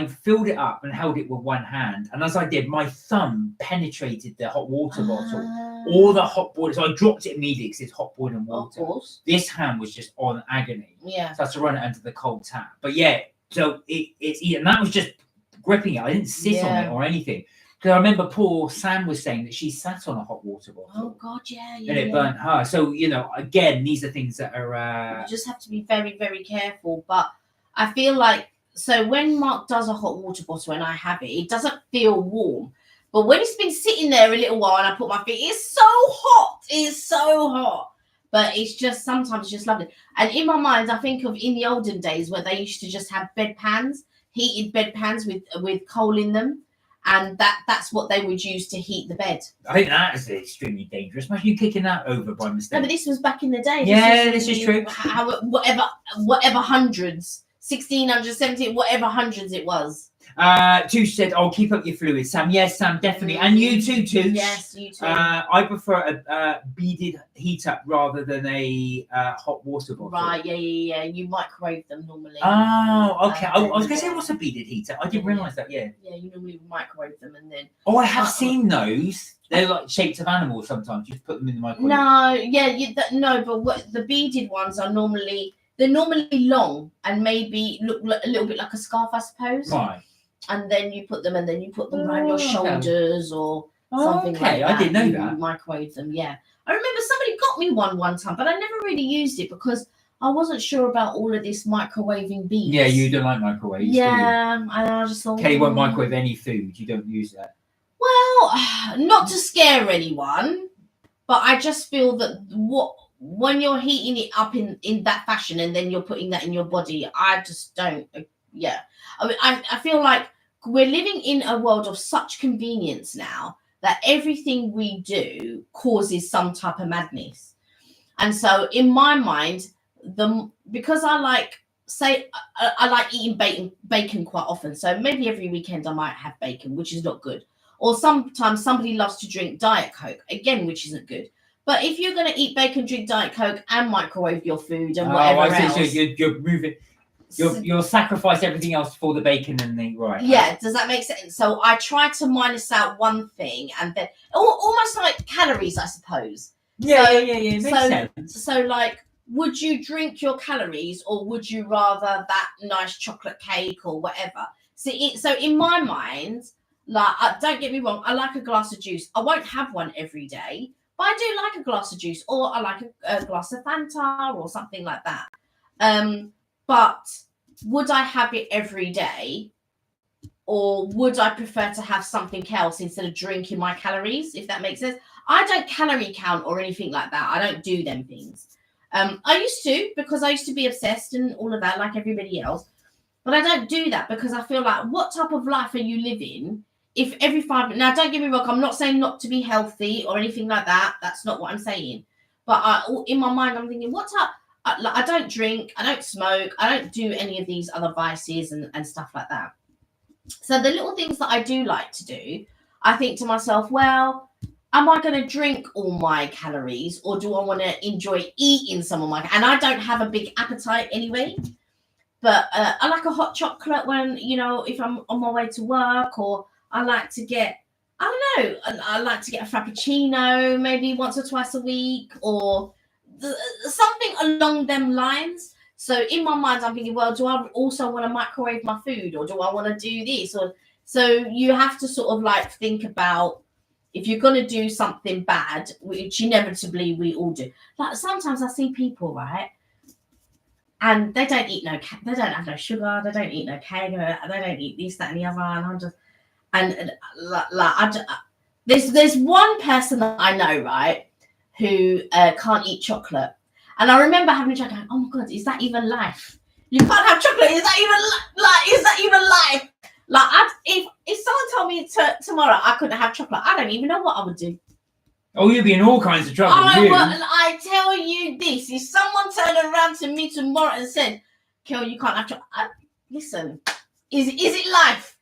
A: filled it up and held it with one hand, and as I did, my thumb penetrated the hot water bottle, or the hot boiler. So I dropped it immediately because it's hot boiling water.
B: Of course.
A: This hand was just on agony.
B: Yeah.
A: So I had to run it under the cold tap. But yeah, so it's and that was just gripping it. I didn't sit on it or anything. Because I remember poor Sam was saying that she sat on a hot water bottle.
B: Oh God, yeah.
A: And it burnt her. So again, these are things that are.
B: You just have to be very, very careful. But I feel like. So when Mark does a hot water bottle and I have it, it doesn't feel warm. But when it's been sitting there a little while and I put my feet, it's so hot. It's so hot. But it's just sometimes just lovely. And in my mind, I think of in the olden days where they used to just have bedpans, heated bedpans with coal in them. And that's what they would use to heat the bed. I
A: think that is extremely dangerous. Imagine you kicking that over by mistake.
B: No, but this was back in the day.
A: This is true.
B: Whatever hundreds. 1600, 17, whatever hundreds it was.
A: Toosh said, "I'll keep up your fluids, Sam." Yes, Sam, definitely. And you too, Toosh.
B: Yes, you too.
A: I prefer a beaded heat up rather than a hot water bottle.
B: Right, yeah. You microwave them normally.
A: Oh, okay. I was going to say, what's a beaded heater? I didn't realise that, yeah.
B: Yeah, you normally microwave them and then...
A: Oh, I have seen those. They're like shapes of animals sometimes. You just put them in the microwave.
B: No, yeah, but the beaded ones are normally... They're normally long and maybe look a little bit like a scarf, I suppose.
A: Right.
B: And then you put them around your shoulders or something like that.
A: I didn't know that.
B: You microwave them, yeah. I remember somebody got me one time, but I never really used it because I wasn't sure about all of this microwaving beads.
A: Yeah, you don't like microwaves,
B: yeah, and I just thought...
A: Kelly won't microwave any food. You don't use that.
B: Well, not to scare anyone, but I just feel that when you're heating it up in that fashion and then you're putting that in your body, I just don't, yeah. I mean, I feel like we're living in a world of such convenience now that everything we do causes some type of madness. And so in my mind, because I like eating bacon quite often. So maybe every weekend I might have bacon, which is not good. Or sometimes somebody loves to drink Diet Coke, again, which isn't good. But if you're going to eat bacon, drink Diet Coke, and microwave your food and whatever else...
A: So you're moving... You'll sacrifice everything else for the bacon and the... Right.
B: Yeah, does that make sense? So I try to minus out one thing and then... Almost like calories, I suppose.
A: Yeah. Makes sense.
B: So, like, would you drink your calories or would you rather that nice chocolate cake or whatever? So in my mind... Like, don't get me wrong, I like a glass of juice. I won't have one every day, but I do like a glass of juice, or I like a glass of Fanta or something like that. But would I have it every day, or would I prefer to have something else instead of drinking my calories, if that makes sense? I don't calorie count or anything like that. I don't do them things. I used to, because I used to be obsessed and all of that, like everybody else. But I don't do that because I feel like, what type of life are you living if every 5 minutes... Now, don't get me wrong, I'm not saying not to be healthy or anything like that. That's not what I'm saying. But in my mind, I'm thinking, what type... I don't drink, I don't smoke, I don't do any of these other vices and stuff like that. So the little things that I do like to do, I think to myself, well, am I going to drink all my calories, or do I want to enjoy eating some of my... And I don't have a big appetite anyway. But I like a hot chocolate when, you know, if I'm on my way to work, or I like to get, I don't know, I like to get a Frappuccino maybe once or twice a week, or something along them lines. So in my mind, I'm thinking, well, do I also want to microwave my food, or do I want to do this? Or so you have to sort of like think about, if you're going to do something bad, which inevitably we all do. Like sometimes I see people, right? And they don't eat they don't have no sugar, they don't eat no cake, they don't eat this, that, and the other. And I'm just, there's one person that I know, right, who can't eat chocolate. And I remember having a chat going, oh my God, is that even life? You can't have chocolate. Is that even life? Like, if someone told me tomorrow I couldn't have chocolate, I don't even know what I would do.
A: Oh, you'd be in all kinds of trouble.
B: I tell you this: if someone turned around to me tomorrow and said, "Kel, you can't have chocolate," listen, is it life?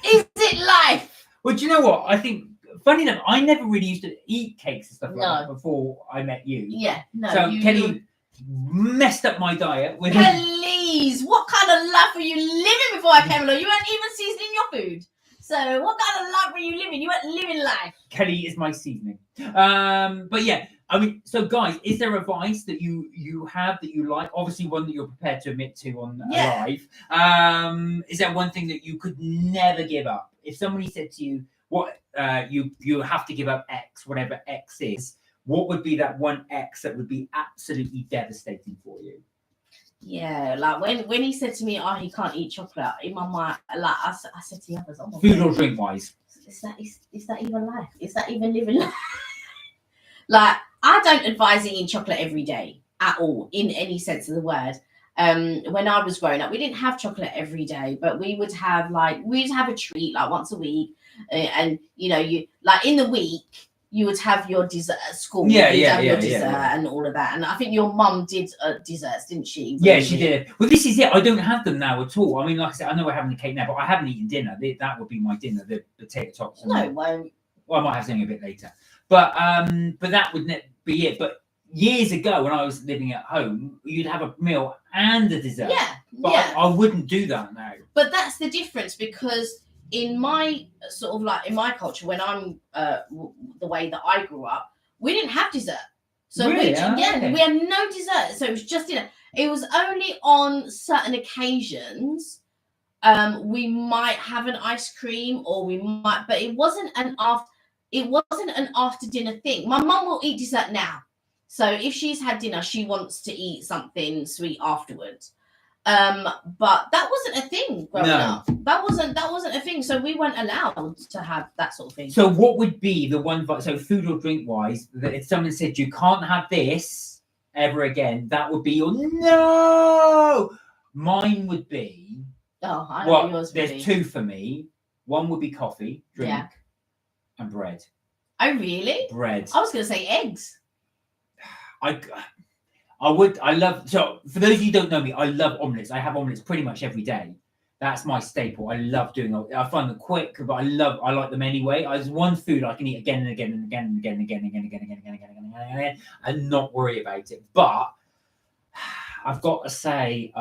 B: Is it life?
A: Well, do you know what? I think, funny enough, I never really used to eat cakes and stuff like that before I met you.
B: Yeah, no.
A: So Kelly messed up my diet with.
B: Please, what kind of life were you living before I came along? You weren't even seasoning your food. So what kind of life were you living? You weren't living life.
A: Kelly is my seasoning. But yeah, I mean, so guys, is there a vice that you have that you like? Obviously, one that you're prepared to admit to on live. Is there one thing that you could never give up? If somebody said to you, "What you have to give up X, whatever X is," what would be that one X that would be absolutely devastating for you?
B: Yeah, like when he said to me, "Oh, he can't eat chocolate," in my mind, like I said to the others, "Oh,
A: food or drink wise,
B: is that even life? Is that even living life?" Like, I don't advise eating chocolate every day at all, in any sense of the word. When I was growing up, we didn't have chocolate every day, but we'd have a treat like once a week, and you know, you like in the week. You would have your dessert at school. Your dessert and all of that. And I think your mum did desserts, didn't she?
A: Yeah, she did. Well, this is it. I don't have them now at all. I mean, like I said, I know we're having a cake now, but I haven't eaten dinner. That would be my dinner, the potato tops.
B: No, it won't.
A: Well, I might have something a bit later. But that would be it. But years ago, when I was living at home, you'd have a meal and a dessert.
B: Yeah,
A: but I wouldn't do that now.
B: But that's the difference, because in my sort of like in my culture, when I'm the way that I grew up, we didn't have dessert. So
A: really?
B: we had no dessert. So it was just dinner. It was only on certain occasions we might have an ice cream, or we might, but it wasn't an after dinner thing. My mum will eat dessert now. So if she's had dinner, she wants to eat something sweet afterwards. But that wasn't a thing growing up. That wasn't a thing. So we weren't allowed to have that sort of thing.
A: So what would be the one, so food or drink wise, that if someone said you can't have this ever again, that would be your no? Mine would be,
B: I know yours would
A: there's
B: be.
A: two for me. One would be coffee, drink, and bread.
B: Oh, really?
A: Bread.
B: I was going to say eggs.
A: I love, so for those of you who don't know me, I love omelets. I have omelets pretty much every day. That's my staple. I love doing it. I find them quick, but I like them anyway. There's one food I can eat again and again and again and again and again and again and again and again and again and again and again and not worry about it. But I've got to say,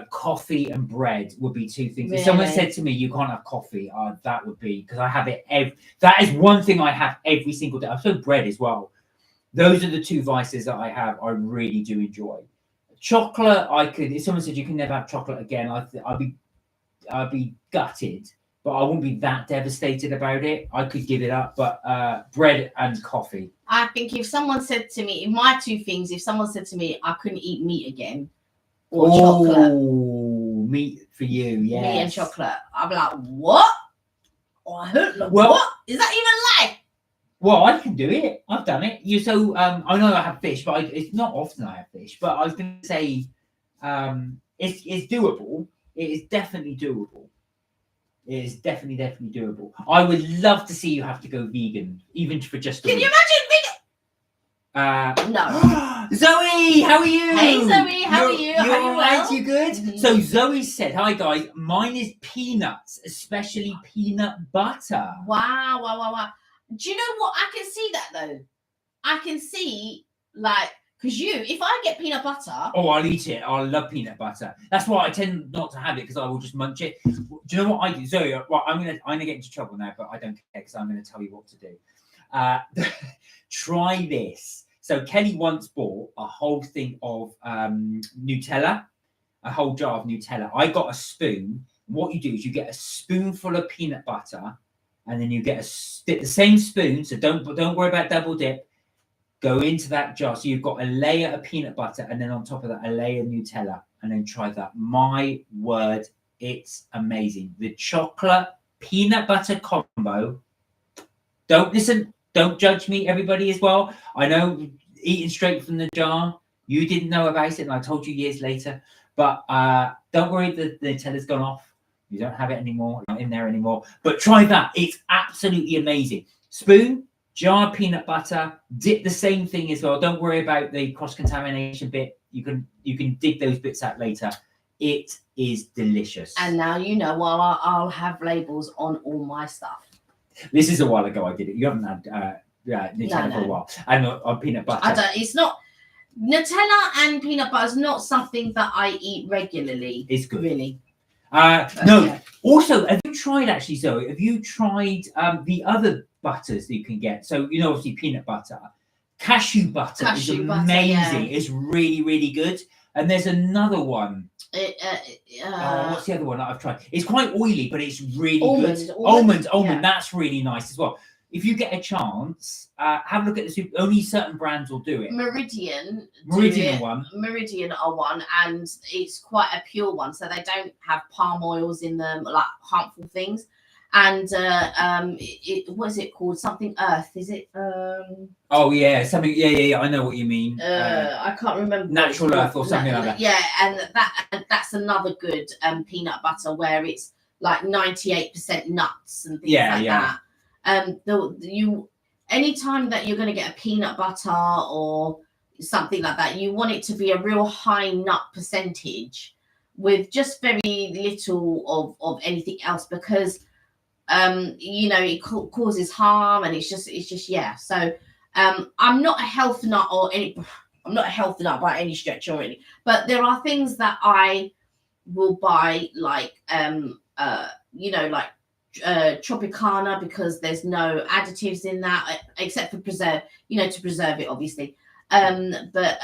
A: coffee and bread would be two things.
B: Really?
A: If someone said to me, you can't have coffee, that would be, because I have it that is one thing I have every single day. I've had bread as well. Those are the two vices that I have. I really do enjoy. Chocolate, if someone said you can never have chocolate again, I'd be gutted. but I wouldn't be that devastated about it. I could give it up, but bread and coffee.
B: I think if someone said to me, my two things, if someone said to me, I couldn't eat meat again or chocolate.
A: Meat for you, yeah.
B: Meat and chocolate. I'd be like, what? What? Is that even like?
A: Well, I can do it. I've done it. I know I have fish, but it's not often I have fish. But I was going to say, it's doable. It is definitely doable. It is definitely doable. I would love to see you have to go vegan, even for just a week.
B: Can you imagine vegan? No.
A: Zoe, how are you?
B: Hey Zoe, how are you?
A: You're all right? You good?
B: Mm-hmm.
A: So Zoe said, "Hi guys, mine is peanuts, especially peanut butter."
B: Wow. Do you know what? I can see that though. I can see because if I get peanut butter,
A: I'll eat it. I love peanut butter. That's why I tend not to have it because I will just munch it. Do you know what I do, Zoe? Well, I'm gonna get into trouble now, but I don't care because I'm gonna tell you what to do. Try this. So Kelly once bought a whole thing of Nutella, a whole jar of Nutella. I got a spoon. What you do is you get a spoonful of peanut butter, and then you get the same spoon. So don't worry about double dip. Go into that jar. So you've got a layer of peanut butter, and then on top of that, a layer of Nutella, and then try that. My word, it's amazing. The chocolate peanut butter combo. Don't listen. Don't judge me, everybody, as well. I know eating straight from the jar. You didn't know about it, and I told you years later. But don't worry, the Nutella's gone off. You don't have it anymore. Not in there anymore. But try that. It's absolutely amazing. Spoon, jar of peanut butter. Dip the same thing as well. Don't worry about the cross-contamination bit. You can dig those bits out later. It is delicious.
B: And now you know. Well, I'll have labels on all my stuff.
A: This is a while ago I did it. You haven't had Nutella for a while. And on peanut butter.
B: I don't. It's not Nutella and peanut butter is not something that I eat regularly.
A: It's good,
B: really.
A: No.
B: Yeah.
A: Also, have you tried actually, Zoe? Have you tried the other butters that you can get? So obviously peanut butter, cashew butter is amazing. Yeah. It's really, really good. And there's another one. What's the other one that I've tried? It's quite oily, but it's really good. Almond. Yeah. That's really nice as well. If you get a chance, have a look at the soup. Only certain brands will do it.
B: Meridian are one, and it's quite a pure one, so they don't have palm oils in them, like harmful things. And what is it called? Something Earth, is it?
A: Oh yeah, something. Yeah. I know what you mean.
B: I can't remember.
A: Natural Earth or something like that.
B: Yeah, and that's another good peanut butter where it's like 98% nuts and things like that. Anytime that you're going to get a peanut butter or something like that, you want it to be a real high nut percentage with just very little of anything else, because it causes harm, and it's just yeah. So I'm not a health nut I'm not a health nut by any stretch already, but there are things that I will buy, like Tropicana, because there's no additives in that except for to preserve it, obviously. But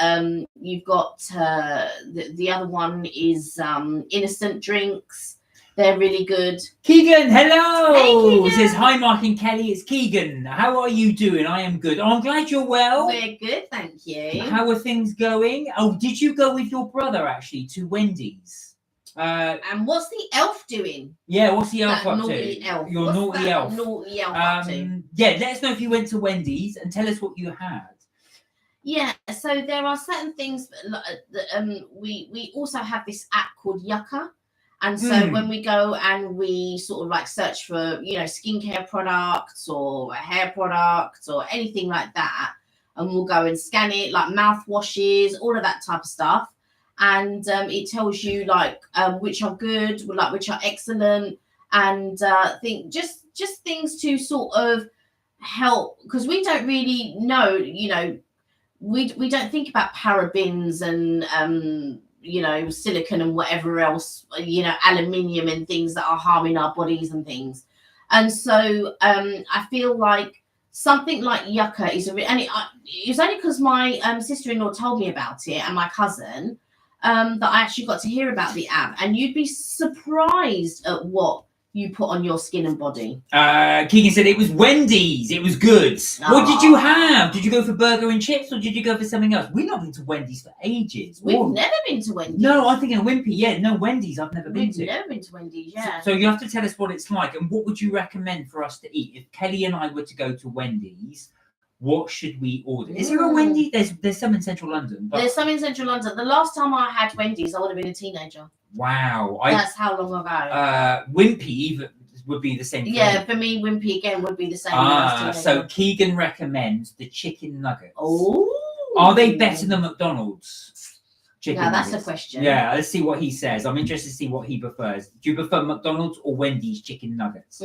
B: you've got the other one is Innocent Drinks. They're really good.
A: Keegan, hello.
B: Hey, Keegan.
A: Says hi, Mark and Kelly. It's Keegan. How are you doing? I am good. I'm glad you're well.
B: We're good, thank you.
A: How are things going? Oh, did you go with your brother actually to Wendy's?
B: And what's the elf doing?
A: Yeah, what's the elf up
B: naughty
A: to?
B: Elf.
A: Your
B: what's
A: naughty elf.
B: Naughty elf up to?
A: Yeah, let us know if you went to Wendy's and tell us what you had.
B: Yeah, so there are certain things that we also have this app called Yucca. And so when we go and we sort of like search for, skincare products or hair products or anything like that, and we'll go and scan it, like mouthwashes, all of that type of stuff. And it tells you which are good, which are excellent, and just things to sort of help, because we don't really know, we don't think about parabens and silicone and whatever else, aluminium and things that are harming our bodies and things. And so I feel like something like Yucca is it was only because my sister-in-law told me about it, and my cousin, that I actually got to hear about the app. And you'd be surprised at what you put on your skin and body?
A: Keegan said it was Wendy's. It was good. What did you have? Did you go for burger and chips, or did you go for something else? We've not been to Wendy's for ages.
B: We've never been to Wendy's.
A: No, I'm thinking of Wimpy. Yeah, no, Wendy's I've never been to.
B: We've never been to Wendy's, yeah.
A: So you have to tell us what it's like, and what would you recommend for us to eat? If Kelly and I were to go to Wendy's, what should we order? Is there a Wendy's? There's some in central London. But...
B: There's some in central London. The last time I had Wendy's, I would have been a teenager.
A: Wow.
B: That's how long ago.
A: Wimpy even would be the same.
B: Yeah, for me, Wimpy again would be the same.
A: So Keegan recommends the chicken nuggets.
B: Oh.
A: Are they better than McDonald's?
B: Chicken nuggets? That's a question.
A: Yeah, let's see what he says. I'm interested to see what he prefers. Do you prefer McDonald's or Wendy's chicken nuggets?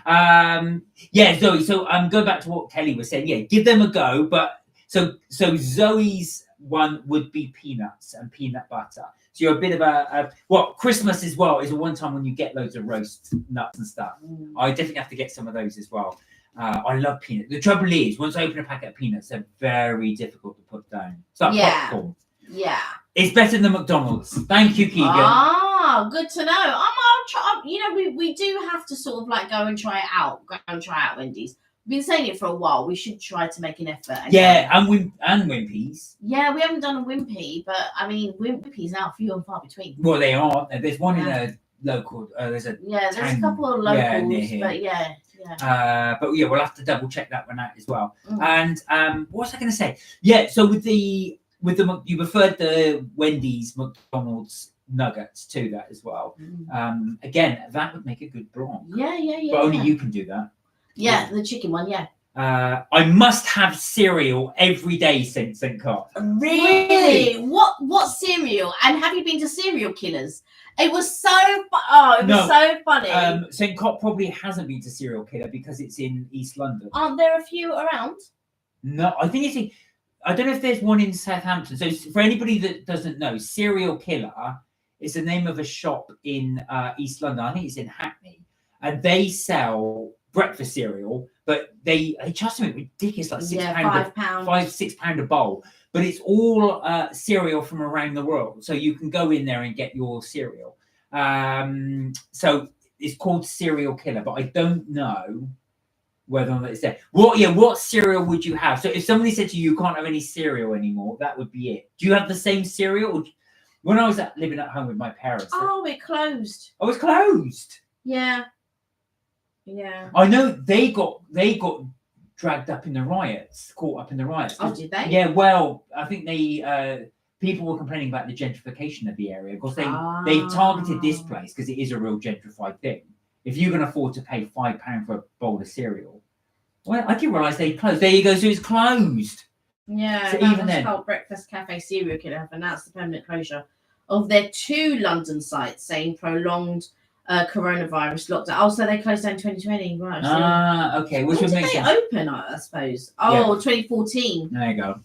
A: Yeah, Zoe. So go back to what Kelly was saying. Yeah, give them a go. But so Zoe's one would be peanuts and peanut butter. So you're a bit of Christmas as well is a one time when you get loads of roast nuts and stuff. I definitely have to get some of those as well. I love peanuts. The trouble is, once I open a packet of peanuts, they're very difficult to put down. It's like popcorn.
B: Yeah.
A: It's better than McDonald's. Thank you, Keegan.
B: Good to know. I'll try. You know, we do have to sort of like go and try it out. Go and try out Wendy's. We've been saying it for a while. We should try to make an effort.
A: Yeah, and Wimpy's.
B: Yeah, we haven't done a Wimpy, but I mean, Wimpy's now few and far between.
A: Well, they are. There's one in a local. There's a
B: a couple of locals, but yeah.
A: But yeah, we'll have to double check that one out as well. And what was I going to say? Yeah, so with the you preferred the Wendy's McDonald's nuggets to that as well. Again, that would make a good broth.
B: Yeah.
A: But only you can do that.
B: Yeah, the chicken one, yeah.
A: I must have cereal every day since St. Cot.
B: Really? What cereal? And have you been to Serial Killers? It was so so funny.
A: St. Cot probably hasn't been to Serial Killer because it's in East London.
B: Aren't there a few around?
A: No, I think it's I don't know if there's one in Southampton. So for anybody that doesn't know, Serial Killer is the name of a shop in East London. I think it's in Hackney. And they sell breakfast cereal, but they charge something ridiculous, like £6 a bowl. But it's all cereal from around the world, so you can go in there and get your cereal. So it's called Serial Killer, but I don't know whether or not it's there. What cereal would you have? So if somebody said to you, you can't have any cereal anymore, that would be it. Do you have the same cereal? When I was living at home with my parents,
B: it closed.
A: Oh, it's closed.
B: Yeah.
A: I know they got dragged up in the riots, caught up in the riots.
B: Oh, did they?
A: Yeah, well, I think people were complaining about the gentrification of the area because they targeted this place because it is a real gentrified thing. If you can afford to pay £5 for a bowl of cereal, well, I didn't realise they closed. There you go, so it's closed.
B: Yeah, so even then, called Breakfast Cafe Serial Killer have announced the permanent closure of their 2 London sites, saying prolonged coronavirus lockdown. So they closed down 2020, right?
A: Okay. Which would make sense.
B: They open, I suppose. 2014.
A: There you go.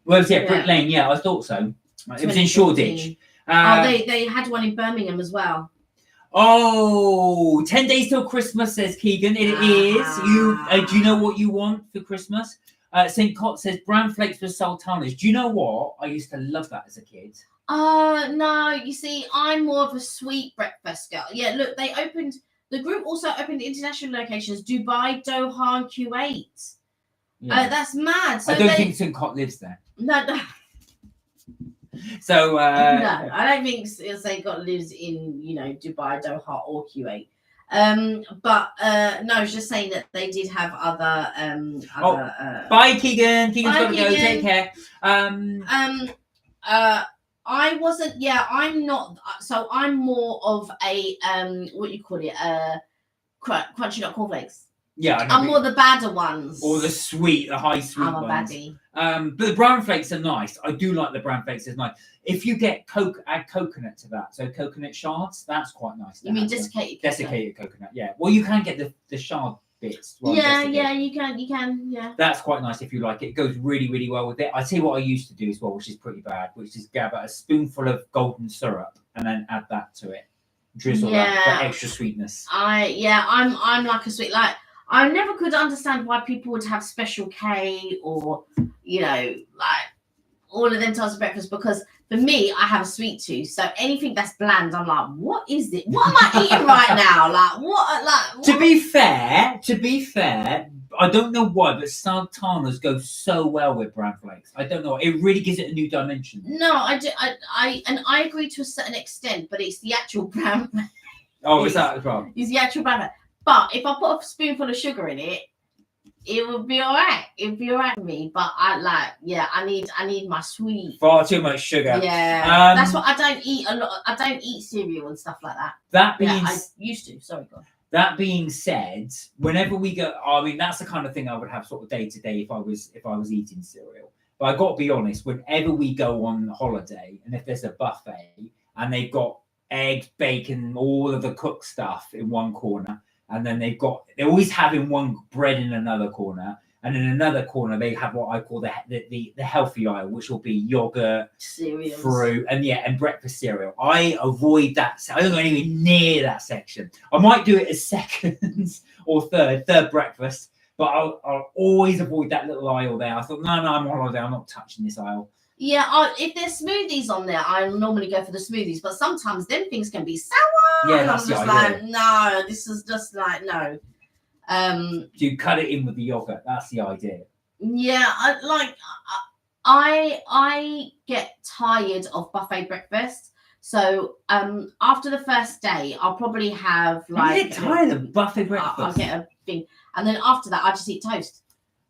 A: Well, Brick Lane. Yeah, I thought so. It was in Shoreditch.
B: They had one in Birmingham as well.
A: 10 days till Christmas, says Keegan. It is. Do you know what you want for Christmas? St. Cot says bran flakes with sultanas. Do you know what? I used to love that as a kid.
B: No, you see, I'm more of a sweet breakfast girl. Yeah, look, the group also opened international locations, Dubai, Doha, and Kuwait. Yeah. That's mad. So
A: I don't think St. Cot lives there.
B: No.
A: So,
B: no, I don't think St. Cot lives in, Dubai, Doha, or Kuwait. But no, I was just saying that they did have other
A: bye, Keegan. Keegan's got to go. Take care.
B: I wasn't. Yeah, I'm not. So I'm more of a what you call it? Crunchy nut cornflakes.
A: Yeah,
B: I'm more the badder ones.
A: Or the high sweet ones.
B: I'm a baddie.
A: But the brown flakes are nice. I do like the brown flakes. It's nice. If you get add coconut to that, so coconut shards, that's quite nice.
B: You mean desiccated?
A: Desiccated coconut. Yeah. Well, you can get the shard bits.
B: Yeah, you can. Yeah.
A: That's quite nice if you like it. It goes really, really well with it. I tell you what I used to do as well, which is pretty bad, which is grab a spoonful of golden syrup and then add that to it. Drizzle that for extra sweetness. I'm like a sweet I never could understand why people would have Special K or, like all of them types of breakfast, because
B: For me, I have a sweet tooth, so anything that's bland, I'm like, what is it? What am I eating right now? Like, what? Like, what?
A: To be fair, I don't know why, but sultanas go so well with bran flakes. I don't know. It really gives it a new dimension.
B: No, I do. I agree to a certain extent, but it's the actual bran.
A: Oh, is that as well?
B: It's the actual bran. But if I put a spoonful of sugar in it, it would be all right. It'd be all right for me. But I need my sweet.
A: Far too much sugar.
B: Yeah, that's what I don't eat a lot. I don't eat cereal and stuff like that. I used to. Sorry, God.
A: That being said, whenever we go, I mean, that's the kind of thing I would have sort of day to day if I was eating cereal. But I got to be honest, whenever we go on holiday, and if there's a buffet and they've got egg, bacon, all of the cooked stuff in one corner. And then they're always having one bread in another corner. And in another corner, they have what I call the healthy aisle, which will be yogurt,
B: cereals,
A: fruit, and breakfast cereal. I avoid that. I don't go anywhere near that section. I might do it as seconds or third breakfast, but I'll always avoid that little aisle there. I thought, no, I'm on holiday. I'm not touching this aisle.
B: Yeah, if there's smoothies on there, I normally go for the smoothies. But sometimes them things can be sour.
A: Yeah,
B: and
A: that's
B: I'm just
A: the idea.
B: like, no, this is just like, no.
A: You cut it in with the yogurt. That's the idea.
B: Yeah, I get tired of buffet breakfast. So after the first day, I'll probably have like.
A: You get tired of buffet breakfast.
B: I'll get a thing, and then after that, I just eat toast.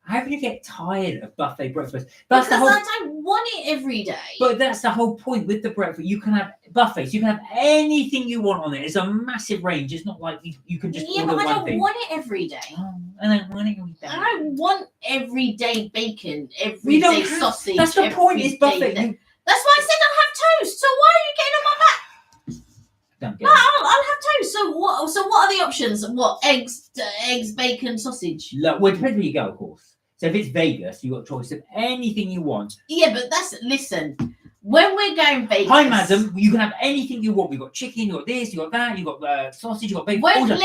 A: How do you get tired of buffet breakfast?
B: Because I don't want it every day.
A: But that's the whole point with the breakfast. You can have buffets. You can have anything you want on it. It's a massive range. It's not like you can just order one thing.
B: Yeah, but I don't want it every day.
A: Oh, I don't want it every day.
B: I don't want everyday bacon, everyday sausage.
A: That's the point. It's buffet.
B: That's why I said I'll have toast. So why are you getting on my back? I'll have toast. So what are the options? What eggs, bacon, sausage?
A: Well, it depends where you go, of course. So if it's Vegas, you've got a choice of anything you want.
B: Yeah, but listen, when we're going Vegas.
A: Hi, madam, you can have anything you want. We've got chicken, you've got this, you've got that, you've got sausage, you've got bacon.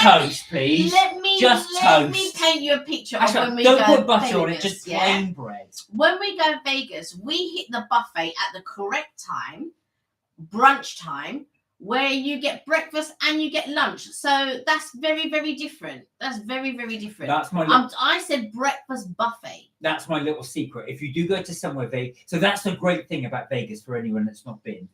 A: Toast, please. Let me
B: paint you a picture of when we
A: go. Don't
B: Vegas,
A: put butter on it, just plain bread.
B: When we go Vegas, we hit the buffet at the correct time, brunch time, where you get breakfast and you get lunch. So that's very, very different. That's very, very different.
A: That's my.
B: I said breakfast buffet.
A: That's my little secret. If you do go to somewhere Vegas, so that's the great thing about Vegas for anyone that's not been.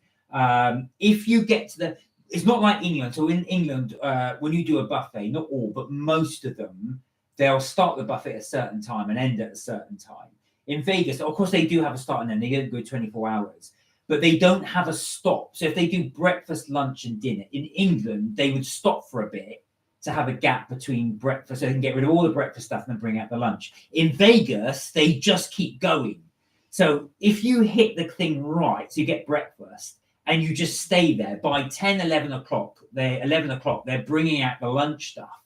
A: If you get to it's not like England. So in England, when you do a buffet, not all, but most of them, they'll start the buffet at a certain time and end at a certain time. In Vegas, of course, they do have a start and end. They don't go 24 hours. But they don't have a stop. So if they do breakfast, lunch, and dinner in England, they would stop for a bit to have a gap between breakfast so they can get rid of all the breakfast stuff and then bring out the lunch. In Vegas, they just keep going. So if you hit the thing right, so you get breakfast and you just stay there by 10, 11 o'clock, they're bringing out the lunch stuff.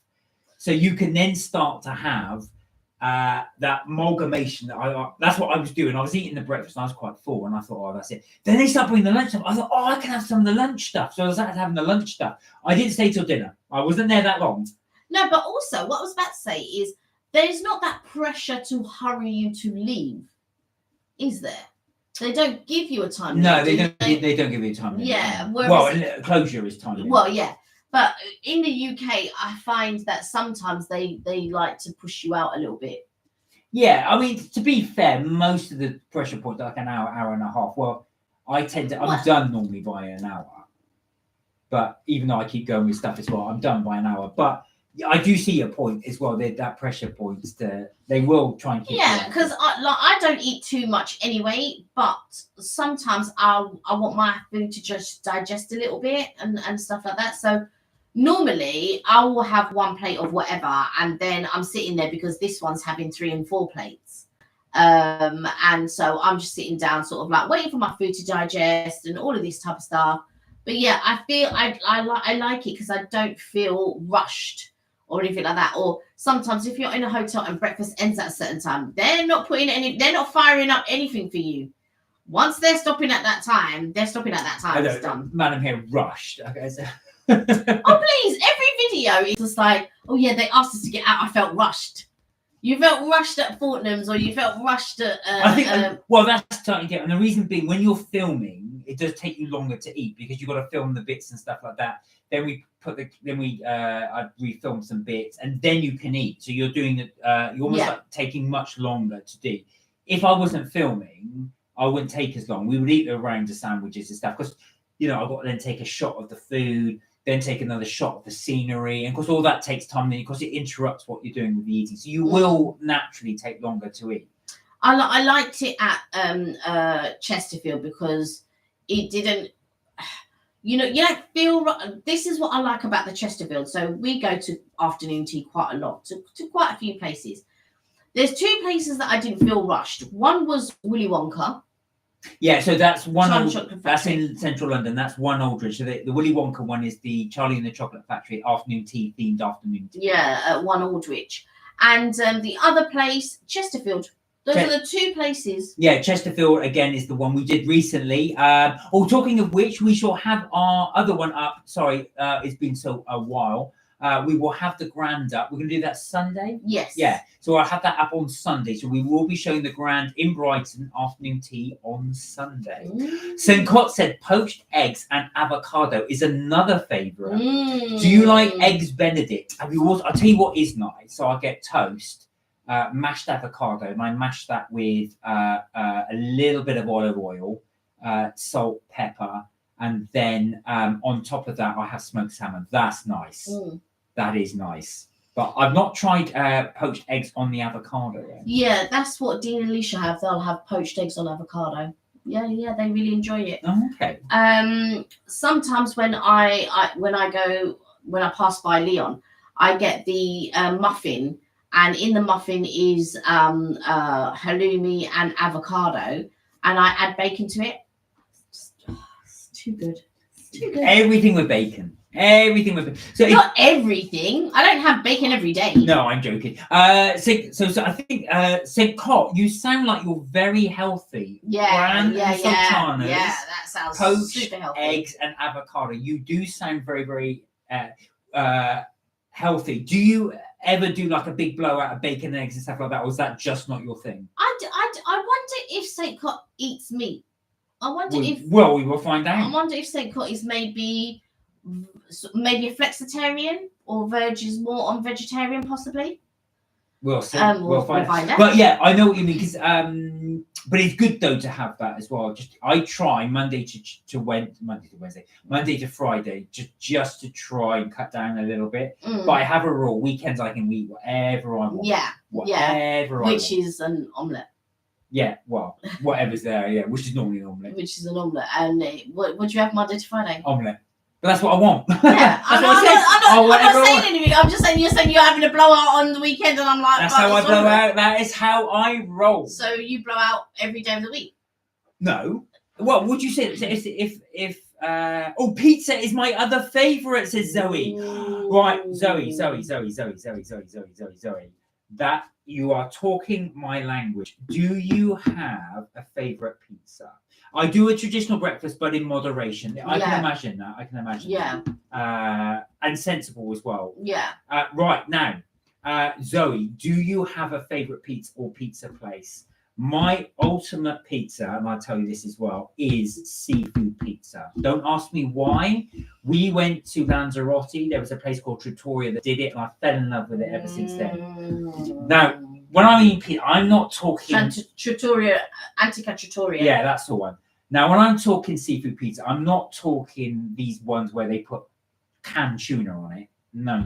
A: So you can then start to have that amalgamation. That's what I was doing. I was eating the breakfast and I was quite full and I thought, oh, that's it. Then they start bringing the lunch stuff. I thought, oh, I can have some of the lunch stuff. So I was having the lunch stuff. I didn't stay till dinner. I wasn't there that long.
B: No, but also what I was about to say is there's not that pressure to hurry you to leave, is there? They don't give you a time limit.
A: No, they don't give you a time limit.
B: Yeah.
A: Well, closure is time limit.
B: Well, yeah. But in the UK, I find that sometimes they like to push you out a little bit.
A: Yeah, I mean, to be fair, most of the pressure points are like an hour and a half. Well, I'm done normally by an hour. But even though I keep going with stuff as well, I'm done by an hour. But I do see your point as well. That pressure points, they will try and keep.
B: Yeah, because I don't eat too much anyway. But sometimes I want my food to just digest a little bit and stuff like that. So normally I will have one plate of whatever, and then I'm sitting there because this one's having 3 and 4 plates. And so I'm just sitting down, sort of like waiting for my food to digest and all of this type of stuff. But yeah, I feel I like it because I don't feel rushed or anything like that. Or sometimes if you're in a hotel and breakfast ends at a certain time, they're not firing up anything for you. Once they're stopping at that time, It's done.
A: Madam here rushed. Okay, so.
B: Oh please! Every video is just like, oh yeah, they asked us to get out. I felt rushed. You felt rushed at Fortnum's, or you felt rushed at.
A: I think. Well, that's totally different. And the reason being, when you're filming, it does take you longer to eat because you've got to film the bits and stuff like that. Then we film some bits, and then you can eat. So you're doing it. You're almost like taking much longer to do. If I wasn't filming, I wouldn't take as long. We would eat around the sandwiches and stuff because, I've got to then take a shot of the food, then take another shot of the scenery, and of course all that takes time. Then, of course, it interrupts what you're doing with the eating, so you will naturally take longer to eat.
B: I liked it at Chesterfield because it didn't. You don't feel. This is what I like about the Chesterfield. So we go to afternoon tea quite a lot, to quite a few places. There's two places that I didn't feel rushed. One was Willy Wonka.
A: Yeah, so that's that's in central London. That's one Aldridge. So the Willy Wonka one is the Charlie and the Chocolate Factory afternoon tea themed afternoon tea.
B: Yeah, at one Aldridge, and the other place, Chesterfield. Those are the two places.
A: Yeah, Chesterfield again is the one we did recently. Talking of which, we shall have our other one up. Sorry, it's been a while. We will have the Grand up. We're going to do that Sunday?
B: Yes.
A: Yeah. So I'll have that up on Sunday. So we will be showing the Grand in Brighton afternoon tea on Sunday. St. Cot said poached eggs and avocado is another favourite. Do you like eggs Benedict? I'll tell you what is nice. So I get toast, mashed avocado, and I mash that with a little bit of olive oil, salt, pepper, and then on top of that I have smoked salmon. That's nice. That is nice. But I've not tried poached eggs on the avocado yet.
B: Yeah, that's what Dean and Alicia have. They'll have poached eggs on avocado. Yeah, they really enjoy it.
A: Oh, okay.
B: Sometimes when I pass by Leon, I get the muffin, and in the muffin is halloumi and avocado, and I add bacon to it. It's too good. It's too good.
A: Everything with bacon. Everything with
B: so not everything. I don't have bacon every day.
A: No, I'm joking. So I think St. Cot, you sound like you're very healthy.
B: Yeah,
A: sultanas,
B: that sounds
A: poached
B: super healthy.
A: Eggs and avocado. You do sound very, very healthy. Do you ever do like a big blowout of bacon and eggs and stuff like that, or is that just not your thing?
B: I wonder if St. Cot eats meat. I wonder if.
A: Well, we will find out.
B: I wonder if St. Cot is maybe a flexitarian or verges more on vegetarian, possibly.
A: We'll see.
B: We'll find out.
A: But yeah, I know what you mean, because but it's good though to have that as well. I try Monday to Friday, just to try and cut down a little bit. But I have a rule: weekends I can eat whatever I want.
B: Which is an omelette.
A: Yeah, well, whatever's there. Yeah, which is normally an omelette.
B: Which is an omelette, and what do you have Monday to Friday?
A: Omelette. But that's what I want.
B: Yeah, I'm not saying anything. I'm just saying you're having a blowout on the weekend, and I'm like,
A: that's how I blow out. That is how I roll.
B: So you blow out every day of the week?
A: No. What would you say if pizza is my other favourite? Says Zoe. Right, Zoe. That you are talking my language. Do you have a favourite pizza? I do a traditional breakfast, but in moderation. I can imagine that.
B: Yeah.
A: And sensible as well.
B: Yeah.
A: Right now, Zoe, do you have a favourite pizza or pizza place? My ultimate pizza, and I'll tell you this as well, is seafood pizza. Don't ask me why. We went to Lanzarote. There was a place called Trattoria that did it, and I fell in love with it ever since then. Now, when I mean pizza, I'm not talking...
B: Trattoria, Antica Trattoria.
A: Yeah, that's the one. Now, when I'm talking seafood pizza, I'm not talking these ones where they put canned tuna on it. No.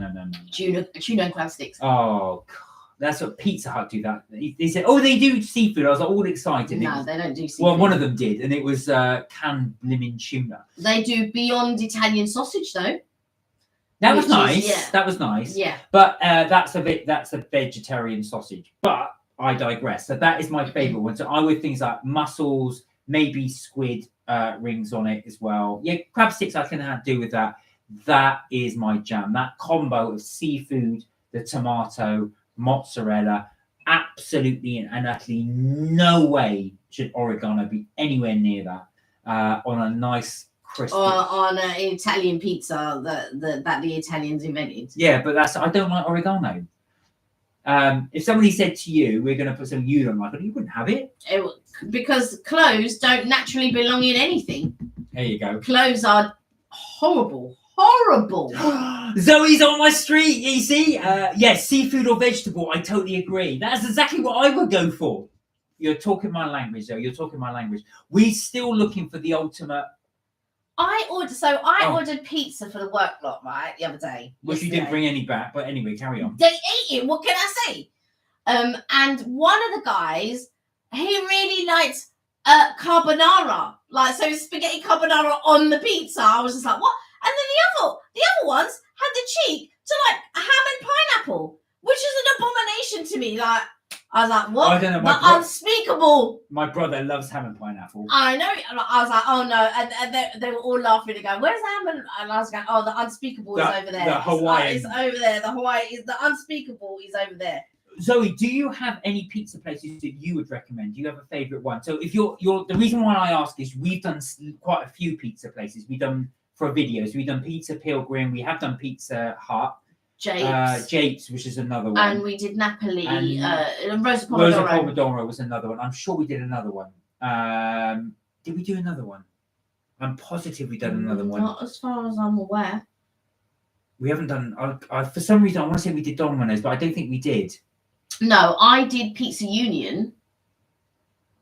B: Tuna and crab sticks.
A: Oh, God. That's what Pizza Hut do that. They said, they do seafood. I was all excited.
B: No, they don't do seafood.
A: Well, one of them did, and it was canned blimmin' tuna.
B: They do Beyond Italian sausage, though.
A: That was nice. That was nice.
B: Yeah.
A: But that's a vegetarian sausage. But I digress. So that is my favourite one. So I would things like mussels, maybe squid rings on it as well. Yeah, crab sticks I can do with that. That is my jam. That combo of seafood, the tomato, mozzarella, absolutely and utterly no way should oregano be anywhere near that on a nice crispy
B: on an Italian pizza that the Italians invented.
A: Yeah, but I don't like oregano. if somebody said to you, we're going to put something you don't like, you wouldn't have it.
B: Because clothes don't naturally belong in anything.
A: There you go.
B: Clothes are horrible.
A: Zoe's on my street, you see? Yes, seafood or vegetable, I totally agree. That's exactly what I would go for. You're talking my language, Zoe. You're talking my language. We're still looking for the ultimate.
B: I ordered pizza for the work lot, right, the other day.
A: Which you didn't bring any back, but anyway, carry on.
B: They ate it. What can I say? And one of the guys, he really liked carbonara, like so spaghetti carbonara on the pizza. I was just like, what? And then the other ones had the cheek to like ham and pineapple, which is an abomination to me. Like I was like, what?
A: I don't know.
B: Unspeakable.
A: My brother loves ham and pineapple.
B: I know. I was like, oh no, and they were all laughing and going, "Where's the ham?" And I was going, "Oh, the unspeakable is over there.
A: The Hawaiian
B: is over there. The unspeakable is over there."
A: Zoe, do you have any pizza places that you would recommend? Do you have a favourite one? So if you're the reason why I ask is we've done quite a few pizza places. We've done for videos. We've done Pizza Pilgrim. We have done Pizza Hut. Japes, which is another one.
B: And we did Napoli. And Rosa
A: Pomodoro was another one. I'm sure we did another one. Did we do another one? I'm positive we did another one.
B: Not as far as I'm aware.
A: We haven't done. For some reason, I want to say we did Domino's, but I don't think we did.
B: No, I did Pizza Union.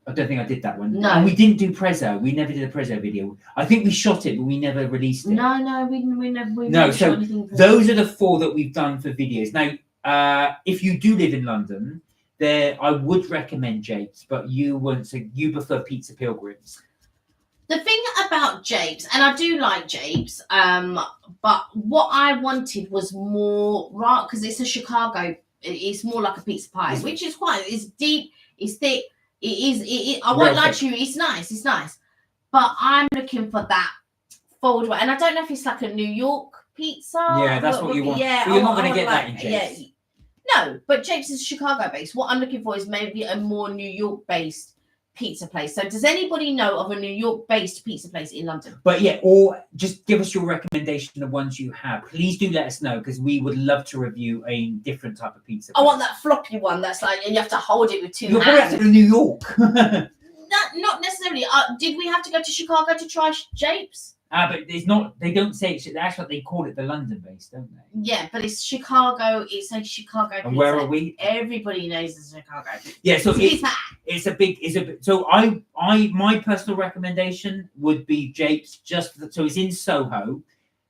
A: I don't think I did that one.
B: No.
A: And we didn't do Prezzo. We never did a Prezzo video. I think we shot it, but we never released it.
B: No, we never
A: so
B: shot anything.
A: Those are the 4 that we've done for videos. Now, if you do live in London, I would recommend Japes, but you prefer Pizza Pilgrims.
B: The thing about Japes, and I do like Japes, but what I wanted was more, right? Because it's a Chicago. It's more like a pizza pie, which is it's deep, it's thick. I won't lie to you, it's nice. But I'm looking for that fold away. And I don't know if it's like a New York pizza.
A: Yeah, that's what you want.
B: Yeah,
A: but you're not going to get that in Japes.
B: Yeah. No, but Japes is Chicago based. What I'm looking for is maybe a more New York based pizza place. So does anybody know of a New York based pizza place in London?
A: But yeah, or just give us your recommendation of ones you have. Please do let us know because we would love to review a different type of pizza place.
B: I want that floppy one that's like, and you have to hold it with 2 hands.
A: You're probably have to go to New York.
B: Not necessarily. Did we have to go to Chicago to try Japes?
A: But it's not. They don't say it's actually they call it the London base, don't they?
B: Yeah, but it's Chicago. It's a Chicago.
A: And
B: pizza.
A: where are we?
B: Everybody knows it's Chicago.
A: Yeah, so it's a big. So my personal recommendation would be Japes. So it's in Soho.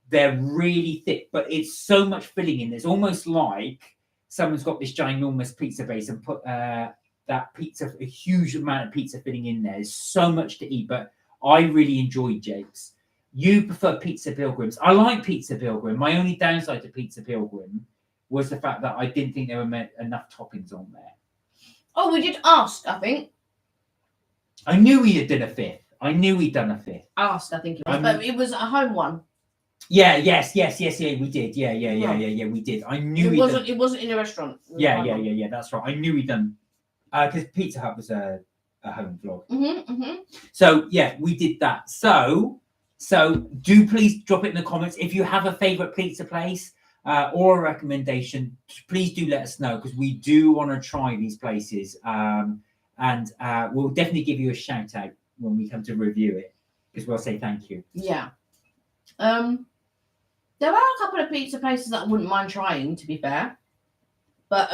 A: They're really thick, but it's so much filling in. It's almost like someone's got this ginormous pizza base and put that pizza, a huge amount of pizza filling in there. There's so much to eat, but I really enjoy Japes. You prefer Pizza Pilgrims. I like Pizza Pilgrim. My only downside to Pizza Pilgrim was the fact that I didn't think there were enough toppings on there.
B: Oh, we did ask, I think.
A: I knew he had done a 5th. I knew he'd done a 5th.
B: Asked, I think it was. But it was a home one.
A: Yeah, yes, we did. Yeah, we did. I knew
B: it wasn't in a restaurant.
A: Yeah, that's right. I knew he'd done because Pizza Hut was a home vlog. So yeah, we did that. So do please drop it in the comments if you have a favorite pizza place or a recommendation. Please do let us know because we do want to try these places, and we'll definitely give you a shout out when we come to review it because we'll say thank you.
B: Yeah. There are a couple of pizza places that I wouldn't mind trying, to be fair, but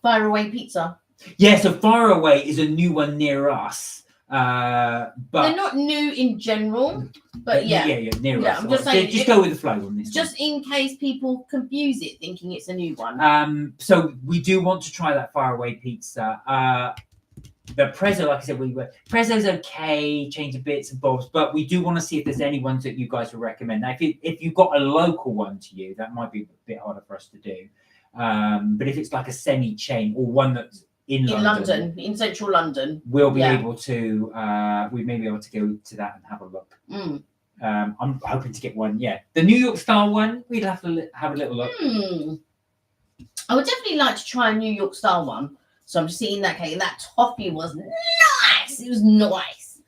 B: Fri-yay pizza.
A: Yeah, so Fri-yay is a new one near us. But
B: they're not new in general, but yeah,
A: near us.
B: I'm just saying,
A: just go with the flow on this.
B: Just in case people confuse it, thinking it's a new one.
A: So we do want to try that Fri-yay pizza. The Prezzo, like I said, Prezzo's okay, changing bits and bobs, but we do want to see if there's any ones that you guys would recommend. Now, if you've got a local one to you, that might be a bit harder for us to do. But if it's like a semi-chain or one that's in London,
B: in central London,
A: we'll be able to. We may be able to go to that and have a look. I'm hoping to get one. Yeah, the New York style one. We'd have to have a little look.
B: I would definitely like to try a New York style one. So I'm just eating that cake, and that toffee was nice. It was nice.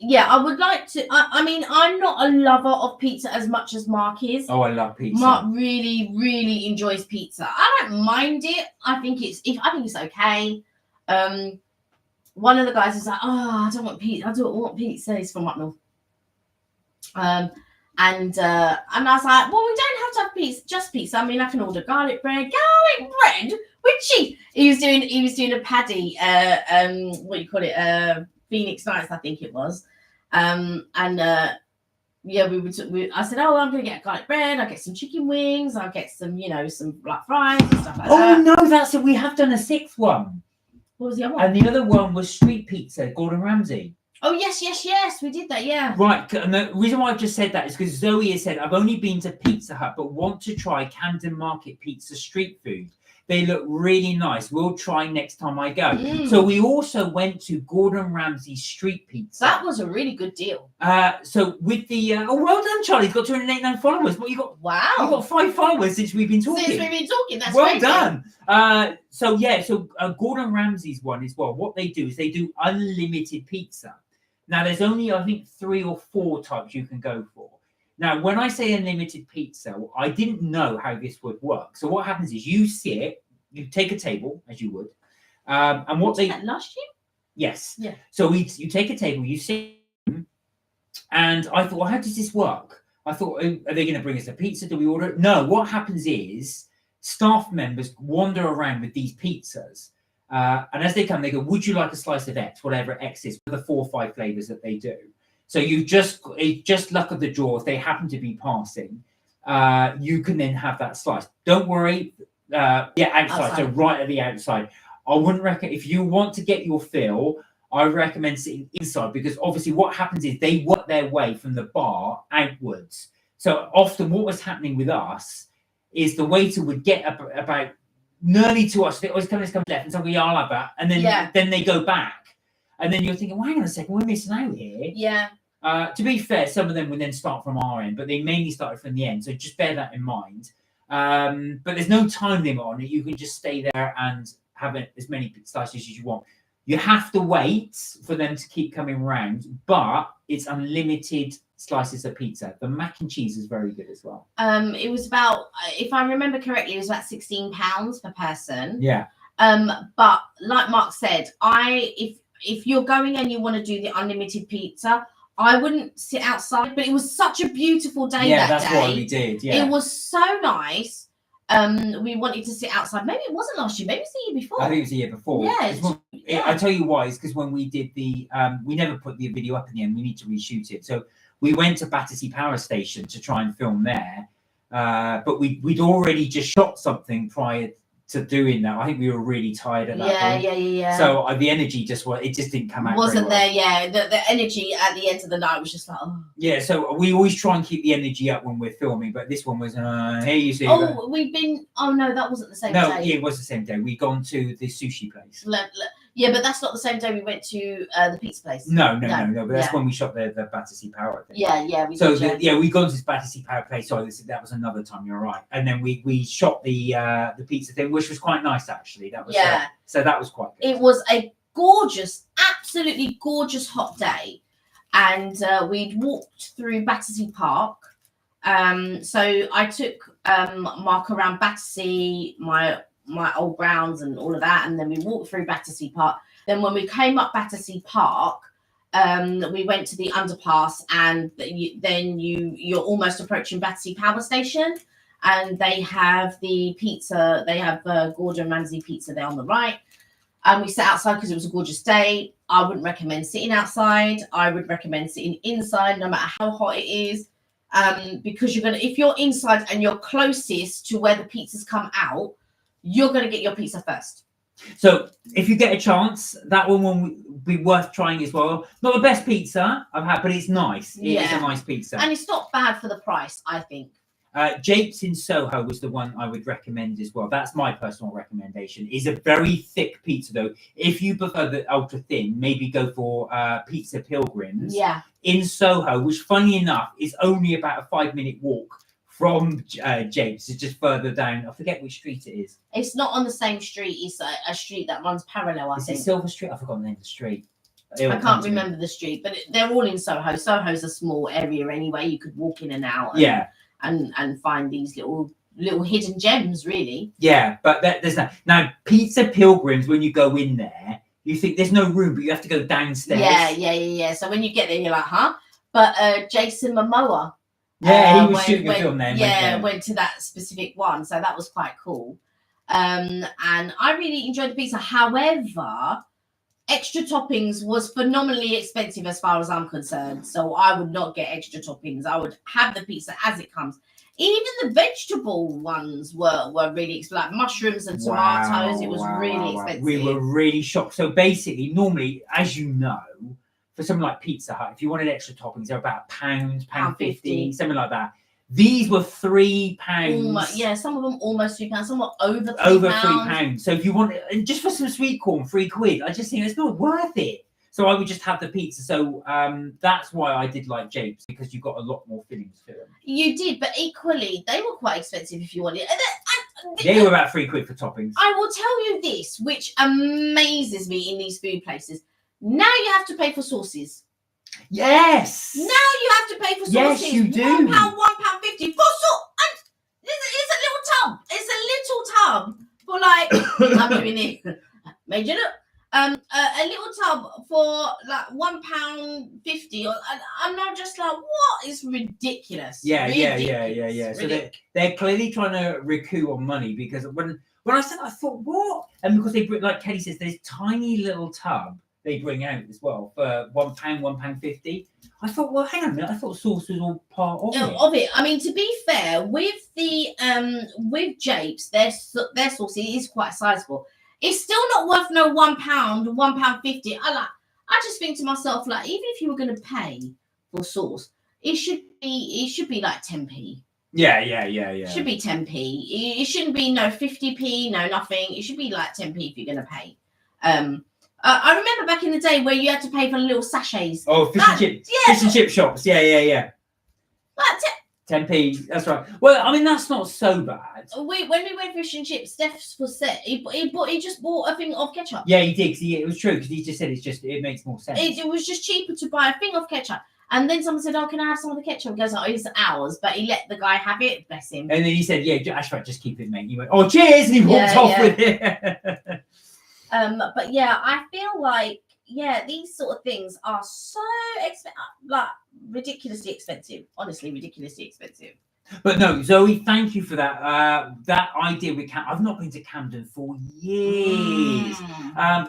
B: yeah, I would like to. I mean, I'm not a lover of pizza as much as Mark is.
A: Oh, I love pizza.
B: Mark really, really enjoys pizza. I don't mind it. I think it's okay. One of the guys is like, oh, I don't want pizza. I don't want pizza. He's from up north. And I was like, well, we don't have to have pizza, just pizza. I mean, I can order garlic bread with cheese. He was doing a paddy, what do you call it? Phoenix Nights, I think it was. Yeah, I said, oh, I'm gonna get garlic bread. I'll get some chicken wings. I'll get some, some black fries and stuff like that.
A: Oh no, that's it. We have done a 6th one.
B: What was the other one?
A: And the other one was street pizza, Gordon Ramsay.
B: Oh yes, we did that. Yeah.
A: Right, and the reason why I've just said that is because Zoe has said I've only been to Pizza Hut, but want to try Camden Market Pizza street food. They look really nice. We'll try next time I go. So we also went to Gordon Ramsay street pizza.
B: That was a really good deal.
A: So with the well done, Charlie. You've got 289 followers. What you got?
B: Wow.
A: You've got 5 followers since we've been talking.
B: That's
A: well
B: crazy.
A: done. So Gordon Ramsay's one as well. What they do is they do unlimited pizza. Now there's only I think 3 or 4 types you can go for. Now, when I say unlimited pizza, I didn't know how this would work. So what happens is you take a table as you would, and what
B: did that last year?
A: Yes.
B: Yeah.
A: So you take a table, you sit, and I thought, well, how does this work? I thought, are they going to bring us a pizza? Do we order it? No. What happens is staff members wander around with these pizzas, and as they come, they go, "Would you like a slice of X, whatever X is, for the 4 or 5 flavors that they do?" So it's just luck of the draw. If they happen to be passing, you can then have that slice. Don't worry. Outside. So right at the outside. I wouldn't recommend, if you want to get your fill, I recommend sitting inside, because obviously what happens is they work their way from the bar outwards. So often what was happening with us is the waiter would get about nearly to us. They always come left, and so I'll have that. And then they go back. And then you're thinking, well, hang on a second, we're missing out here.
B: Yeah.
A: To be fair, some of them would then start from our end, but they mainly started from the end. So just bear that in mind. But there's no time limit on it. You can just stay there and have as many slices as you want. You have to wait for them to keep coming around, but it's unlimited slices of pizza. The mac and cheese is very good as well.
B: It was about, if I remember correctly, it was about £16 per person.
A: Yeah.
B: But like Mark said, if you're going and you want to do the unlimited pizza, I wouldn't sit outside, but it was such a beautiful day that day.
A: Yeah, that's what we did. Yeah.
B: It was so nice. We wanted to sit outside. Maybe it wasn't last year. Maybe it was the year before.
A: I think it was the year before.
B: Yeah.
A: I tell you why. It's because when we did we never put the video up in the end. We need to reshoot it. So we went to Battersea Power Station to try and film there. But we'd already just shot something prior to doing that. I think we were really tired at that point.
B: Yeah.
A: So the energy just didn't come out.
B: Wasn't
A: very well.
B: there? Yeah, the energy at the end of the night was just like, oh.
A: Yeah, so we always try and keep the energy up when we're filming, but this one was here you see.
B: Oh, no, that wasn't the same day.
A: No, yeah, it was the same day. We'd gone to the sushi place.
B: Yeah, but that's not the same day we went to the pizza place.
A: No. But that's when we shot the Battersea Power thing.
B: Yeah.
A: We gone to this Battersea Power place. Sorry, that was another time. You're right. And then we shot the pizza thing, which was quite nice actually. That was so that was quite good.
B: It was a gorgeous, absolutely gorgeous hot day, and we'd walked through Battersea Park. So I took Mark around Battersea, my old grounds and all of that, and then we walked through Battersea Park. Then when we came up Battersea Park, we went to the underpass, and then you're almost approaching Battersea Power Station, and they have the pizza. They have Gordon Ramsay pizza there on the right, and we sat outside because it was a gorgeous day. I wouldn't recommend sitting outside. I would recommend sitting inside, no matter how hot it is, because if you're inside and you're closest to where the pizzas come out, you're going to get your pizza first.
A: So if you get a chance, that one will be worth trying as well. Not the best pizza I've had, but it's nice. It is a nice pizza.
B: And it's not bad for the price, I think.
A: Jape's in Soho was the one I would recommend as well. That's my personal recommendation. It's a very thick pizza, though. If you prefer the ultra thin, maybe go for Pizza Pilgrims.
B: Yeah.
A: In Soho, which, funny enough, is only about a 5-minute walk from Jape's. It's just further down. I forget which street it is.
B: It's not on the same street. It's a street that runs parallel, I think.
A: Is it Silver Street? I forgot the name of the street.
B: I can't remember the street, but they're all in Soho. Soho's a small area anyway. You could walk in and out. And find these little hidden gems, really.
A: Yeah, but there's no now Pizza Pilgrims. When you go in there, you think there's no room, but you have to go downstairs.
B: Yeah. So when you get there, you're like, huh? But Jason Momoa.
A: Yeah, he was shooting a film there.
B: Yeah, went to that specific one, so that was quite cool. And I really enjoyed the pizza. However, extra toppings was phenomenally expensive as far as I'm concerned. So I would not get extra toppings. I would have the pizza as it comes. Even the vegetable ones were really expensive, like mushrooms and tomatoes. It was really expensive.
A: We were really shocked. So basically, normally, as you know, for something like Pizza Hut, if you wanted extra toppings, they're about £1.50, something like that. These were £3.
B: Some of them almost £3. Some were over £3.
A: Over £3. So if you want, and just for some sweet corn, £3, I just think it's not worth it. So I would just have the pizza. So that's why I did like Japes, because you got a lot more fillings to them.
B: You did, but equally they were quite expensive if you wanted.
A: They were about £3 for toppings.
B: I will tell you this, which amazes me in these food places. Now you have to pay for sauces.
A: Yes.
B: Now you have to pay for sauces.
A: Yes, you do.
B: £1, £1.50 for sauce. And it's a little tub. It's a little tub for like I'm doing it. Made you look. A little tub for like £1.50. I'm not just like, what is ridiculous?
A: Yeah.
B: Ridiculous.
A: So they're clearly trying to recoup on money, because when I said, I thought, what? And because they bring, like Kelly says, there's tiny little tub they bring out as well for £1, £1.50. I thought, well, hang on a minute. I thought sauce was all part of it.
B: I mean, to be fair, with the with Japes, their sauce is quite sizable. It's still not worth no £1, £1.50. I just think to myself, like, even if you were going to pay for sauce, it should be like 10p.
A: Yeah.
B: It should be 10p. It shouldn't be no 50p, no nothing. It should be like 10p if you're going to pay. I remember back in the day where you had to pay for little sachets.
A: Oh, fish and chip shops. Yeah.
B: Like
A: 10p. That's right. Well, I mean, that's not so bad.
B: When we went fish and chips, Steph was set. He just bought a thing of ketchup.
A: Yeah, he did. It was true, because he just said it makes more sense.
B: It was just cheaper to buy a thing of ketchup. And then someone said, "Oh, can I have some of the ketchup?" He goes, "Oh, it's ours," but he let the guy have it. Bless him.
A: And then he said, "Yeah, Ashford, just keep it, mate." He went, "Oh, cheers!" And he walked off with it.
B: But yeah, I feel like these sort of things are so ridiculously expensive. Honestly, ridiculously expensive.
A: But no, Zoe, thank you for that. That idea with Camden. I've not been to Camden for years.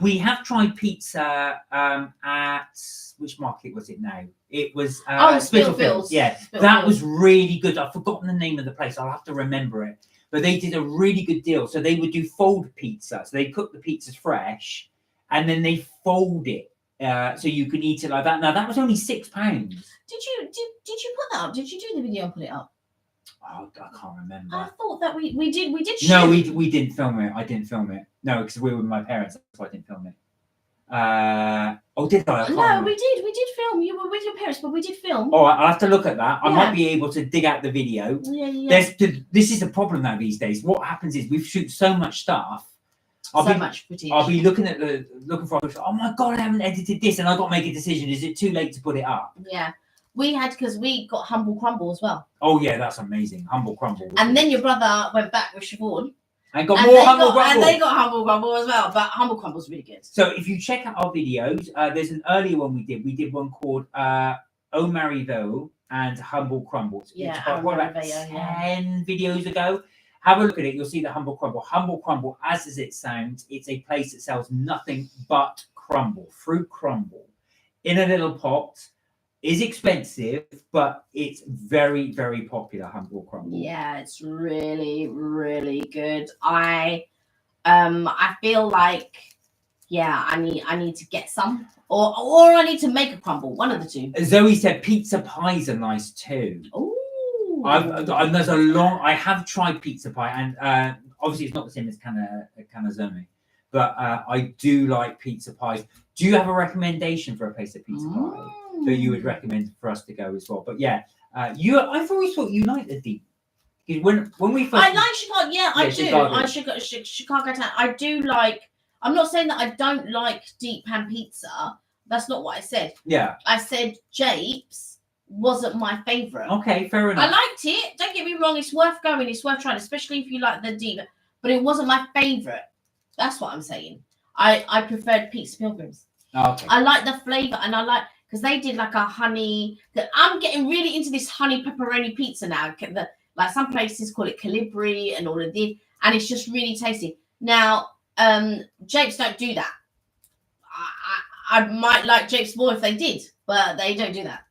A: We have tried pizza at which market was it now? It was
B: Spitalfields.
A: Yeah, that was really good. I've forgotten the name of the place. I'll have to remember it. But they did a really good deal. So they would do fold pizza. So they cook the pizzas fresh, and then they fold it so you can eat it like that. Now that was only £6.
B: Did you put that up? Did you do the video and put it up?
A: Oh, I can't remember.
B: I thought that we did. Shoot.
A: No, we didn't film it. I didn't film it. No, because we were with my parents. That's why I didn't film it. Did I?
B: No, we did. We did film. You were with your parents, but we did film.
A: All right, I'll have to look at that. I might be able to dig out the video.
B: Yeah.
A: This is a problem now these days. What happens is we shoot so much stuff.
B: Much footage.
A: I'll be looking for. Oh my god, I haven't edited this, and I've got to make a decision. Is it too late to put it up?
B: Yeah. We had, because we got Humble Crumble as well.
A: Oh yeah, that's amazing. Humble Crumble.
B: And then your brother went back with Siobhan.
A: And got more Humble Crumble.
B: And they got Humble Crumble as well. But Humble Crumble's really good.
A: So if you check out our videos, there's an earlier one we did. We did one called Oh Marry Though and Humble Crumble.
B: Yeah,
A: about 10 videos ago. Have a look at it. You'll see the Humble Crumble. Humble Crumble, as does it sound, it's a place that sells nothing but crumble, fruit crumble, in a little pot. Is expensive, but it's very, very popular. Humble Crumble.
B: Yeah, it's really, really good. I feel like, I need to get some, or I need to make a crumble. One of the two.
A: Zoe said pizza pies are nice too.
B: Ooh.
A: I have tried pizza pie, and obviously it's not the same as canzone, but I do like pizza pies. Do you have a recommendation for a place of pizza pie that you would recommend for us to go as well? But yeah, I've always thought you like the deep. When we first,
B: I like Chicago. Yeah, I do. Chicago town. I do like. I'm not saying that I don't like deep pan pizza, That's not what I said.
A: Yeah.
B: I said Japes wasn't my favourite.
A: Okay, fair enough.
B: I liked it. Don't get me wrong. It's worth going. It's worth trying, especially if you like the deep. But it wasn't my favourite. That's what I'm saying. I preferred Pete's Pilgrims.
A: Okay.
B: I like the flavour, and I like because they did like a honey. I'm getting really into this honey pepperoni pizza now. Like some places call it Calibri and all of this, and it's just really tasty. Now, Japes don't do that. I might like Japes more if they did, but they don't do that.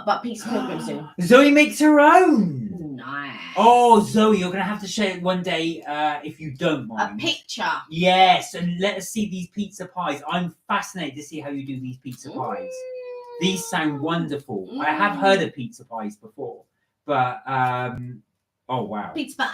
B: But Pete's Pilgrims do.
A: Zoe makes her own.
B: Nice.
A: Oh, Zoe, you're gonna have to share it one day if you don't mind.
B: A picture.
A: Yes, and let us see these pizza pies. I'm fascinated to see how you do these pizza pies. These sound wonderful. I have heard of pizza pies before, but oh wow.
B: Pizza pie.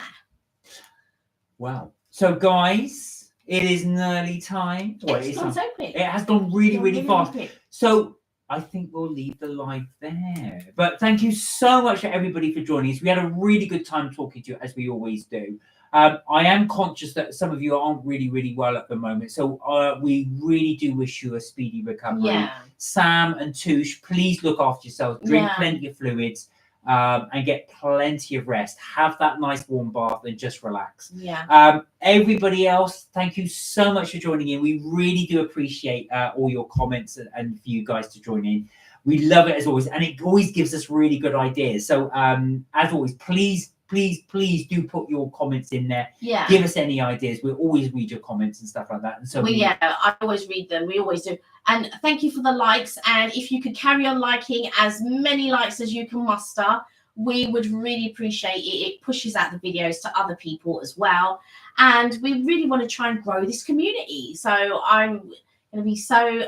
A: Wow. So guys, it is nearly time. Well,
B: It's gone so quick.
A: It has gone really fast.
B: Quick.
A: So I think we'll leave the live there. But thank you so much for everybody for joining us. We had a really good time talking to you, as we always do. I am conscious that some of you aren't really well at the moment. So we really do wish you a speedy recovery.
B: Yeah.
A: Sam and Touche, please look after yourselves. Drink plenty of fluids and get plenty of rest. Have that nice warm bath and just relax.
B: Yeah.
A: Everybody else, thank you so much for joining in. We really do appreciate all your comments and for you guys to join in. We love it as always, and it always gives us really good ideas. So as always, please do put your comments in there.
B: Yeah.
A: Give us any ideas. We'll always read your comments and stuff like that. And so
B: I always read them. We always do. And thank you for the likes. And if you could carry on liking as many likes as you can muster, we would really appreciate it. It pushes out the videos to other people as well. And we really want to try and grow this community. So I'm going to be so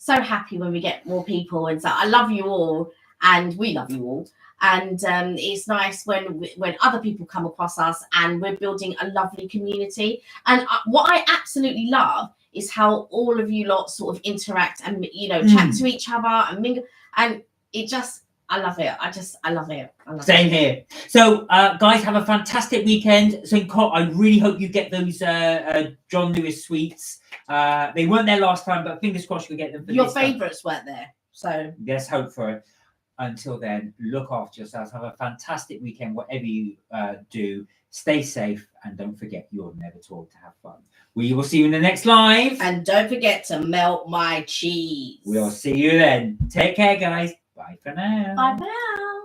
B: happy when we get more people. And so I love you all, and we love you all. And it's nice when other people come across us, and we're building a lovely community. And what I absolutely love is how all of you lot sort of interact and, chat to each other and mingle. And it just, I love it. I love it.
A: Same here. So, guys, have a fantastic weekend. So, I really hope you get those John Lewis sweets. They weren't there last time, but fingers crossed you'll get them.
B: Your favourites weren't there. So,
A: let's hope for it. Until then, look after yourselves. Have a fantastic weekend, whatever you do. Stay safe, and don't forget, you're never too old to have fun. We will see you in the next live.
B: And don't forget to melt my cheese.
A: We'll see you then. Take care, guys. Bye for now.
B: Bye for now.